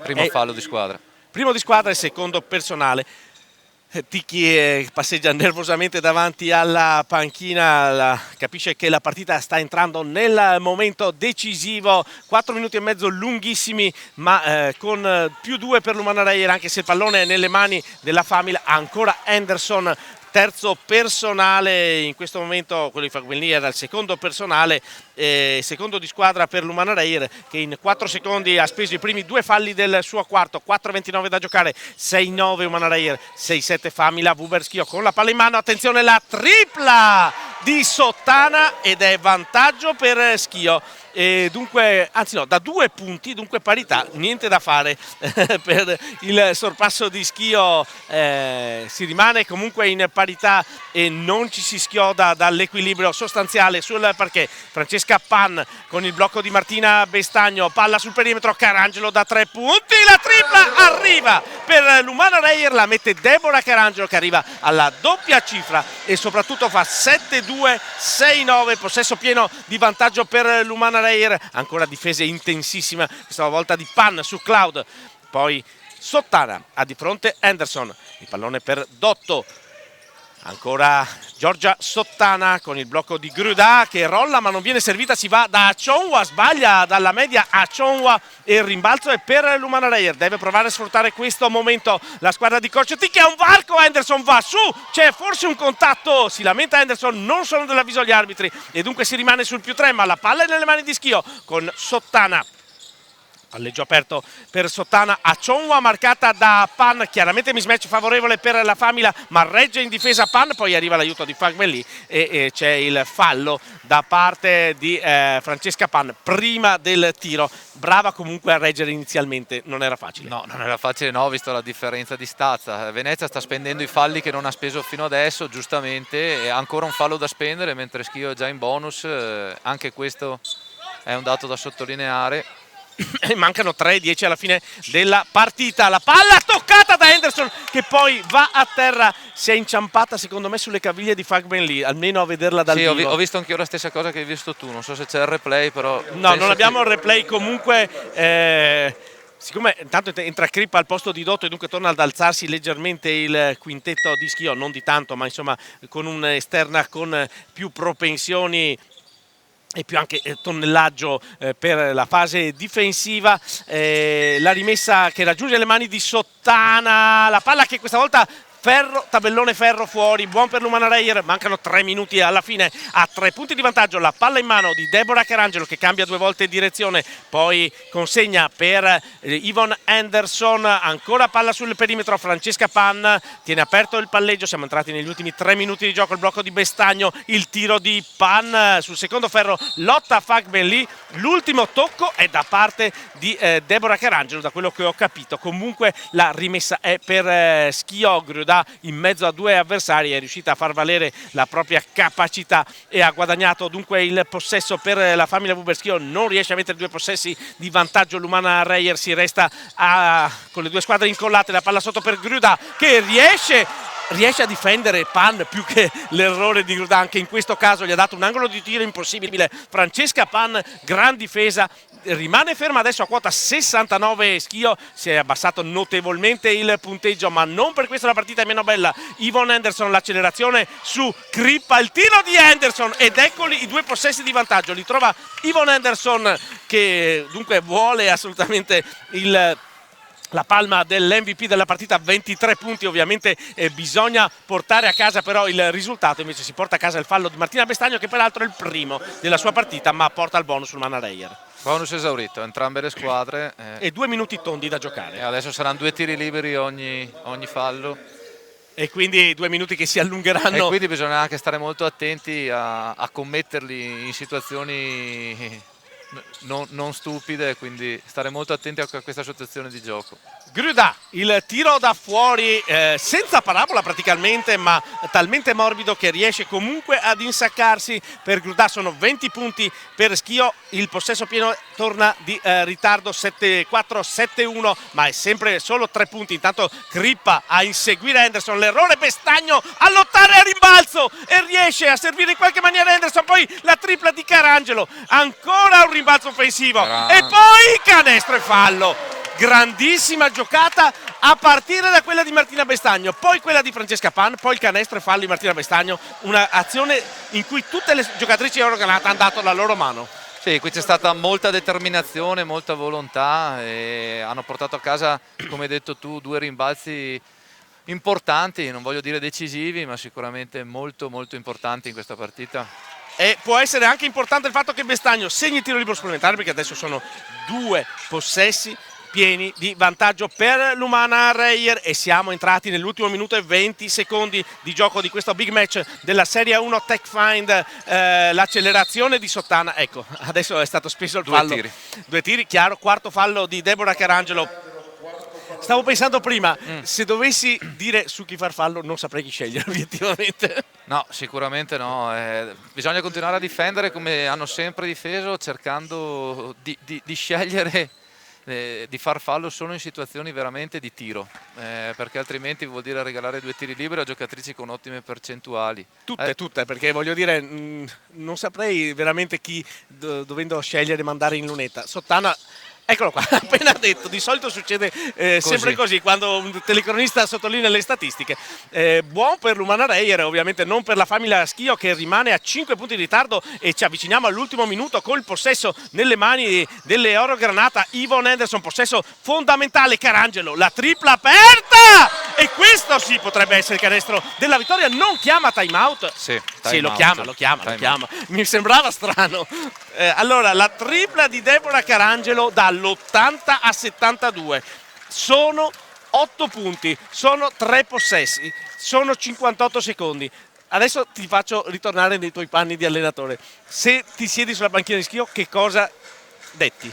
Primo fallo di squadra. Primo di squadra e secondo personale. Ticchi passeggia nervosamente davanti alla panchina, capisce che la partita sta entrando nel momento decisivo. 4 minuti e mezzo lunghissimi, ma con +2 per l'Umana Reyer, anche se il pallone è nelle mani della Famila. Ancora Anderson, terzo personale in questo momento. Quello di Fagbenli era il secondo personale, secondo di squadra per l'Umana Reyer, che in 4 secondi ha speso i primi 2 falli del suo quarto. 4:29 da giocare, 6-9 Umana Reyer, 6-7 Famila Wuber Schio con la palla in mano. Attenzione, la tripla di Sottana ed è vantaggio per Schio. E dunque, anzi no, da 2 punti, dunque parità, niente da fare per il sorpasso di Schio. Si rimane comunque in parità e non ci si schioda dall'equilibrio sostanziale sul parquet. Francesca Pan con il blocco di Martina Bestagno, palla sul perimetro, Carangelo da 3 punti, la tripla arriva per l'Umana Reyer, la mette Deborah Carangelo, che arriva alla doppia cifra e soprattutto fa 7-2, 6-9, possesso pieno di vantaggio per l'Umana Reyer. Ancora difese intensissima, questa volta di Pan su Cloud, poi Sottana ha di fronte Anderson, il pallone per Dotto. Ancora Giorgia Sottana con il blocco di Gruda che rolla ma non viene servita, si va da Achonwa, sbaglia dalla media Achonwa e il rimbalzo è per l'Umana Reyer. Deve provare a sfruttare questo momento la squadra di coach Ticchi, ha un varco, Anderson va su, c'è forse un contatto, si lamenta Anderson, non sono dell'avviso agli arbitri e dunque si rimane sul +3, ma la palla è nelle mani di Schio con Sottana. Palleggio aperto per Sottana, Achonwa marcata da Pan, chiaramente mismatch favorevole per la Famila, ma regge in difesa Pan, poi arriva l'aiuto di Fagbenli e c'è il fallo da parte di Francesca Pan prima del tiro. Brava comunque a reggere inizialmente, non era facile. No, non era facile, no, visto la differenza di stazza. Venezia sta spendendo i falli che non ha speso fino adesso, giustamente, e ha ancora un fallo da spendere, mentre Schio è già in bonus, anche questo è un dato da sottolineare. Mancano 3:10 alla fine della partita. La palla toccata da Anderson che poi va a terra, si è inciampata secondo me sulle caviglie di Fagbenli, almeno a vederla dal vivo. Sì, ho visto anch'io la stessa cosa che hai visto tu, non so se c'è il replay, però no, non abbiamo il replay comunque. Siccome intanto entra Crippa al posto di Dotto e dunque torna ad alzarsi leggermente il quintetto di Schio, non di tanto, ma insomma con un'esterna con più propensioni e più anche tonnellaggio per la fase difensiva. La rimessa che raggiunge le mani di Sottana, la palla che questa volta Ferro, tabellone ferro fuori, buon per l'Umana Reyer, mancano 3 minuti alla fine, a 3 punti di vantaggio, la palla in mano di Deborah Carangelo che cambia 2 volte direzione, poi consegna per Yvonne Anderson, ancora palla sul perimetro, Francesca Pan tiene aperto il palleggio, siamo entrati negli ultimi 3 minuti di gioco, il blocco di Bestagno, il tiro di Pan sul secondo ferro, lotta a Fagben lì, l'ultimo tocco è da parte di Deborah Carangelo, da quello che ho capito, comunque la rimessa è per Schio. Gruda in mezzo a 2 avversari è riuscita a far valere la propria capacità e ha guadagnato dunque il possesso per la famiglia Buber. Schio non riesce a mettere 2 possessi di vantaggio, l'Umana Reyer si resta con le 2 squadre incollate, la palla sotto per Gruda che riesce a difendere Pan più che l'errore di Gruda, anche in questo caso gli ha dato un angolo di tiro impossibile. Francesca Pan, gran difesa, rimane ferma adesso a quota 69. Schio si è abbassato notevolmente il punteggio, ma non per questo la partita è meno bella. Yvonne Anderson, l'accelerazione su Crippa, il tiro di Anderson ed eccoli i 2 possessi di vantaggio, li trova Yvonne Anderson che dunque vuole assolutamente la palma dell'MVP della partita, 23 punti, ovviamente bisogna portare a casa però il risultato, invece si porta a casa il fallo di Martina Bestagno che peraltro è il primo della sua partita, ma porta il bonus sul Umana Reyer. Bonus esaurito, entrambe le squadre. E 2 minuti tondi da giocare. E adesso saranno 2 tiri liberi ogni fallo. E quindi 2 minuti che si allungheranno. E quindi bisogna anche stare molto attenti a commetterli in situazioni non stupide, quindi stare molto attenti a questa situazione di gioco. Gruda, il tiro da fuori senza parabola praticamente, ma talmente morbido che riesce comunque ad insaccarsi per Gruda. Sono 20 punti per Schio, il possesso pieno torna di ritardo 7-4-7-1, ma è sempre solo 3 punti. Intanto Crippa a inseguire Anderson, l'errore Bestagno a lottare a rimbalzo e riesce a servire in qualche maniera Anderson, poi la tripla di Carangelo, ancora un rimbalzo offensivo e poi canestro e fallo. Grandissima giocata a partire da quella di Martina Bestagno, poi quella di Francesca Pan, poi il canestro e fallo di Martina Bestagno, un'azione in cui tutte le giocatrici Eurogranata hanno dato la loro mano. Sì, qui c'è stata molta determinazione, molta volontà e hanno portato a casa, come hai detto tu, 2 rimbalzi importanti, non voglio dire decisivi, ma sicuramente molto molto importanti in questa partita. E può essere anche importante il fatto che Bestagno segni il tiro libero supplementare, perché adesso sono 2 possessi pieni di vantaggio per l'Umana Reyer e siamo entrati nell'ultimo minuto e 20 secondi di gioco di questo big match della Serie 1 Tech Find. L'accelerazione di Sottana, ecco, adesso è stato speso il fallo. 2 tiri, chiaro, quarto fallo di Deborah Carangelo. Stavo pensando prima, se dovessi dire su chi far fallo non saprei chi scegliere obiettivamente. No, sicuramente no, bisogna continuare a difendere come hanno sempre difeso, cercando di scegliere di far fallo solo in situazioni veramente di tiro, perché altrimenti vuol dire regalare 2 tiri liberi a giocatrici con ottime percentuali. Tutte, perché voglio dire, non saprei veramente chi dovendo scegliere mandare in lunetta. Sottana, eccolo qua, appena detto, di solito succede sempre così quando un telecronista sottolinea le statistiche. Buon per l'Umana Reyer, ovviamente non per la famiglia Schio che rimane a 5 punti di ritardo e ci avviciniamo all'ultimo minuto col possesso nelle mani delle Eurogranata. Yvonne Anderson, possesso fondamentale, Carangelo, la tripla aperta e questo sì potrebbe essere il canestro della vittoria. Non chiama time out? Sì, lo chiama. Mi sembrava strano. Allora, la tripla di Deborah Carangelo dall'80 a 72, sono 8 punti, sono 3 possessi, sono 58 secondi. Adesso ti faccio ritornare nei tuoi panni di allenatore. Se ti siedi sulla panchina di Schio, che cosa detti?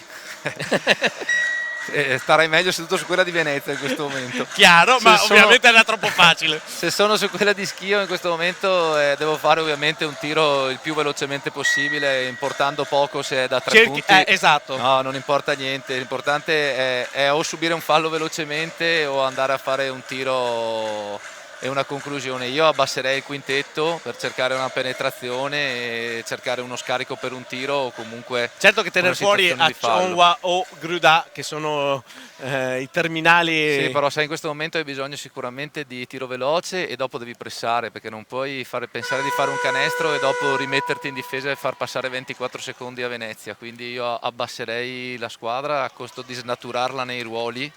Starei meglio seduto su quella di Venezia in questo momento. Chiaro, ma ovviamente era troppo facile. Se sono su quella di Schio in questo momento devo fare ovviamente un tiro il più velocemente possibile, importando poco se è da 3 punti. Esatto. No, non importa niente, l'importante è o subire un fallo velocemente o andare a fare un tiro e una conclusione. Io abbasserei il quintetto per cercare una penetrazione e cercare uno scarico per un tiro o comunque certo che tenere fuori a Chonwa o Gruda che sono i terminali. Sì, però sai, in questo momento hai bisogno sicuramente di tiro veloce e dopo devi pressare, perché non puoi pensare di fare un canestro e dopo rimetterti in difesa e far passare 24 secondi a Venezia. Quindi io abbasserei la squadra a costo di snaturarla nei ruoli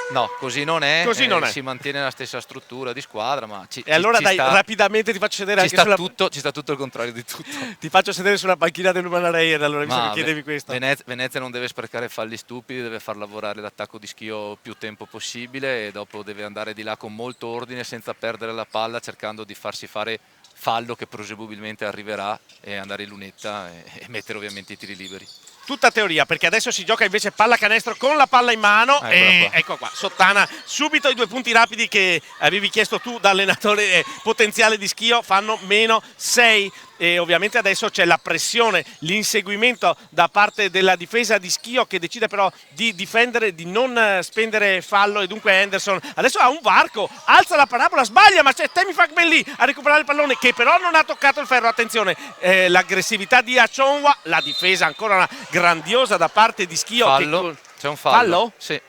No, così non è, Così non è. Si mantiene la stessa struttura di squadra, ma E allora dai, rapidamente ti faccio sedere anche sulla... ci sta tutto il contrario di tutto. Ti faccio sedere sulla panchina dell'Umana Reyer, allora, visto Ma che chiedevi questo. Venezia non deve sprecare falli stupidi, deve far lavorare l'attacco di Schio più tempo possibile e dopo deve andare di là con molto ordine, senza perdere la palla, cercando di farsi fare fallo che presumibilmente arriverà, e andare in lunetta e mettere ovviamente i tiri liberi. Tutta teoria, perché adesso si gioca invece pallacanestro con la palla in mano. E qua. ecco qua, Sottana, subito i 2 punti rapidi che avevi chiesto tu da allenatore potenziale di Schio, fanno -6. E ovviamente adesso c'è la pressione, l'inseguimento da parte della difesa di Schio, che decide però di difendere, di non spendere fallo, e dunque Henderson adesso ha un varco, alza la parabola, sbaglia, ma c'è Temi Fagbelli a recuperare il pallone, che però non ha toccato il ferro. Attenzione, l'aggressività di Achonwa, la difesa ancora una grandiosa da parte di Schio. Fallo, c'è un fallo? Fallo? Sì,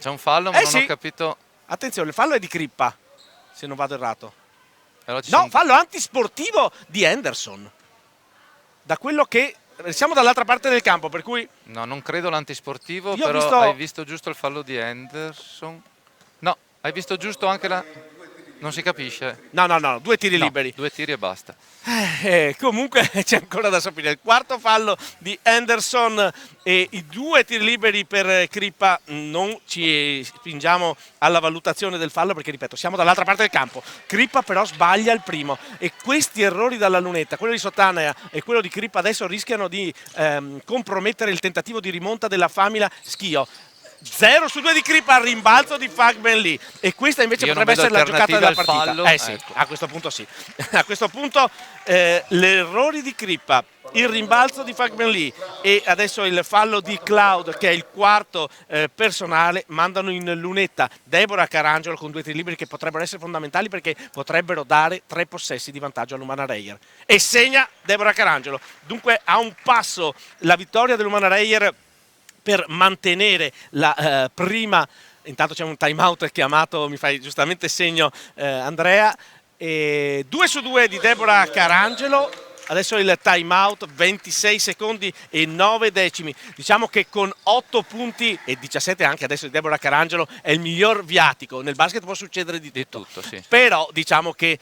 c'è un fallo, ma non ho capito. Attenzione, il fallo è di Crippa, se non vado errato. Allora No, fallo antisportivo di Henderson. Da quello che... Siamo dall'altra parte del campo, per cui... No, non credo l'antisportivo, Io ho però visto... hai visto giusto il fallo di Henderson? No, hai visto giusto anche la... Non si capisce. No, 2 tiri liberi. 2 tiri e basta. Comunque c'è ancora da sapere. Il quarto fallo di Henderson e i 2 tiri liberi per Crippa. Non ci spingiamo alla valutazione del fallo, perché ripeto, siamo dall'altra parte del campo. Crippa però sbaglia il primo, e questi errori dalla lunetta, quello di Sottana e quello di Crippa, adesso rischiano di compromettere il tentativo di rimonta della Famila Schio. 0 su 2 di Crippa al rimbalzo di Fagbelli, e questa invece potrebbe essere la giocata della partita. Fallo. Sì, Ecco. a questo punto sì. A questo punto l'errore di Crippa, il rimbalzo di Fagbelli e adesso il fallo di Cloud, che è il quarto personale, mandano in lunetta Deborah Carangelo con 2 tiri liberi che potrebbero essere fondamentali, perché potrebbero dare 3 possessi di vantaggio all'Umana Reyer, e segna Deborah Carangelo. Dunque a un passo la vittoria dell'Umana Reyer per mantenere la prima. Intanto c'è un time out chiamato, mi fai giustamente segno Andrea, e 2 su 2 di Deborah Carangelo. Adesso il time out, 26 secondi e 9 decimi. Diciamo che con 8 punti e 17 anche adesso di Deborah Carangelo è il miglior viatico. Nel basket può succedere di tutto, sì. Però diciamo che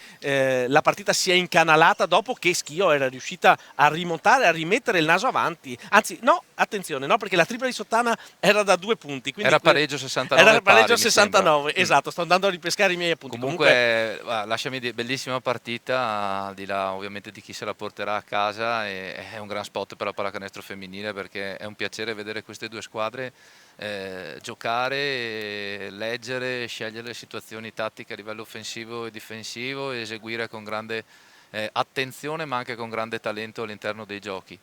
la partita si è incanalata dopo che Schio era riuscita a rimontare, a rimettere il naso avanti. Anzi, no, attenzione, no, perché la tripla di Sottana era da 2 punti. Era pareggio 69. Era pareggio 69, esatto. Sto andando a ripescare i miei appunti. Comunque lasciami dire, bellissima partita, al di là ovviamente di chi se la porterà a casa, e è un gran spot per la pallacanestro femminile, perché è un piacere vedere queste 2 squadre giocare, leggere, scegliere le situazioni tattiche a livello offensivo e difensivo, e eseguire con grande attenzione, ma anche con grande talento all'interno dei giochi.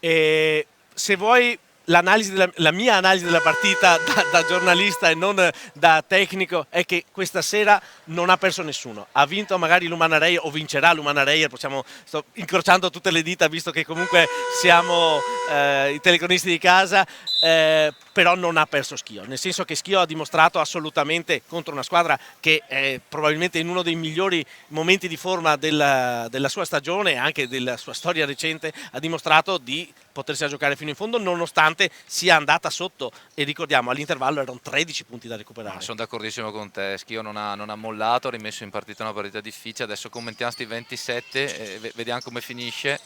E se vuoi la mia analisi della partita da giornalista e non da tecnico è che questa sera non ha perso nessuno. Ha vinto magari l'Umana Reyer, o vincerà l'Umana Reyer, sto incrociando tutte le dita visto che comunque siamo i telecronisti di casa, però non ha perso Schio, nel senso che Schio ha dimostrato assolutamente, contro una squadra che è probabilmente in uno dei migliori momenti di forma della sua stagione e anche della sua storia recente, ha dimostrato di potersi giocare fino in fondo, nonostante sia andata sotto, e ricordiamo all'intervallo erano 13 punti da recuperare. Sono d'accordissimo con te, Schio non ha mollato, ha rimesso in partita una partita difficile. Adesso commentiamo sti 27 vediamo come finisce.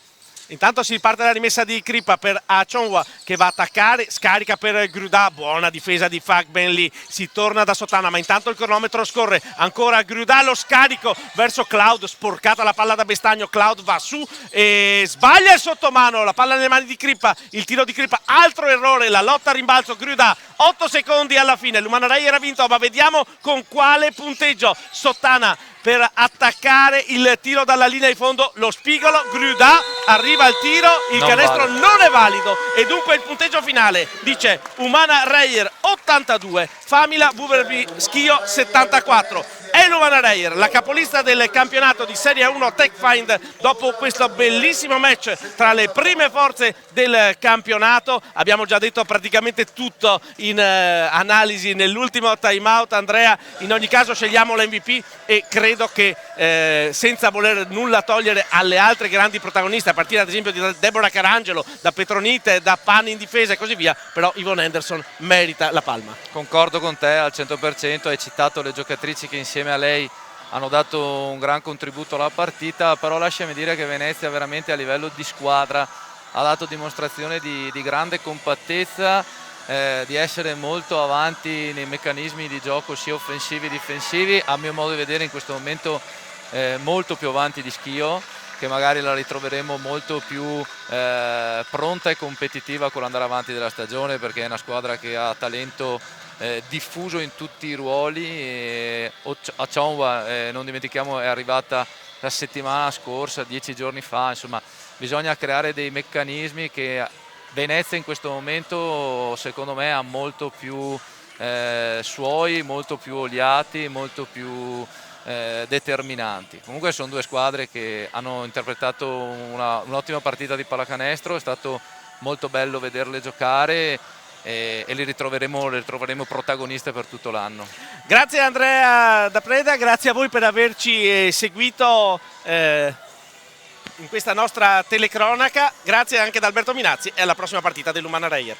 Intanto si parte la rimessa di Crippa per Achonwa, che va a attaccare, scarica per Gruda, buona difesa di Fagbelli, si torna da Sottana, ma intanto il cronometro scorre, ancora Gruda, lo scarico verso Cloud, sporcata la palla da Bestagno, Cloud va su e sbaglia il sottomano, la palla nelle mani di Crippa, il tiro di Crippa, altro errore, la lotta a rimbalzo, Gruda, 8 secondi alla fine, l'Umana Reyer ha vinto, ma vediamo con quale punteggio. Sottana per attaccare il tiro dalla linea di fondo, lo spigolo, Gruda arriva al tiro, il canestro non è valido, e dunque il punteggio finale dice Umana Reyer 82, Famila Buberbi Schio 74. È l'Umana Reyer, la capolista del campionato di Serie 1 TechFind, dopo questo bellissimo match tra le prime forze del campionato. Abbiamo già detto praticamente tutto in analisi nell'ultimo time out. Andrea, in ogni caso scegliamo l'MVP e credo che senza voler nulla togliere alle altre grandi protagoniste, a partire ad esempio da Deborah Carangelo, da Petronite, da Pani in difesa e così via, però Yvonne Henderson merita la palma. Concordo con te al 100%, hai citato le giocatrici che insieme a lei hanno dato un gran contributo alla partita, però lasciami dire che Venezia veramente a livello di squadra ha dato dimostrazione di grande compattezza, di essere molto avanti nei meccanismi di gioco sia offensivi che difensivi, a mio modo di vedere in questo momento molto più avanti di Schio, che magari la ritroveremo molto più pronta e competitiva con l'andare avanti della stagione, perché è una squadra che ha talento diffuso in tutti i ruoli. Achonwa, non dimentichiamo, è arrivata la settimana scorsa, 10 giorni fa, insomma bisogna creare dei meccanismi che Venezia in questo momento secondo me ha molto più suoi, molto più oliati, molto più determinanti. Comunque sono due squadre che hanno interpretato un'ottima partita di pallacanestro, è stato molto bello vederle giocare e le ritroveremo protagoniste per tutto l'anno. Grazie Andrea da Preda, grazie a voi per averci seguito in questa nostra telecronaca, grazie anche ad Alberto Minazzi e alla prossima partita dell'Umana Reyer.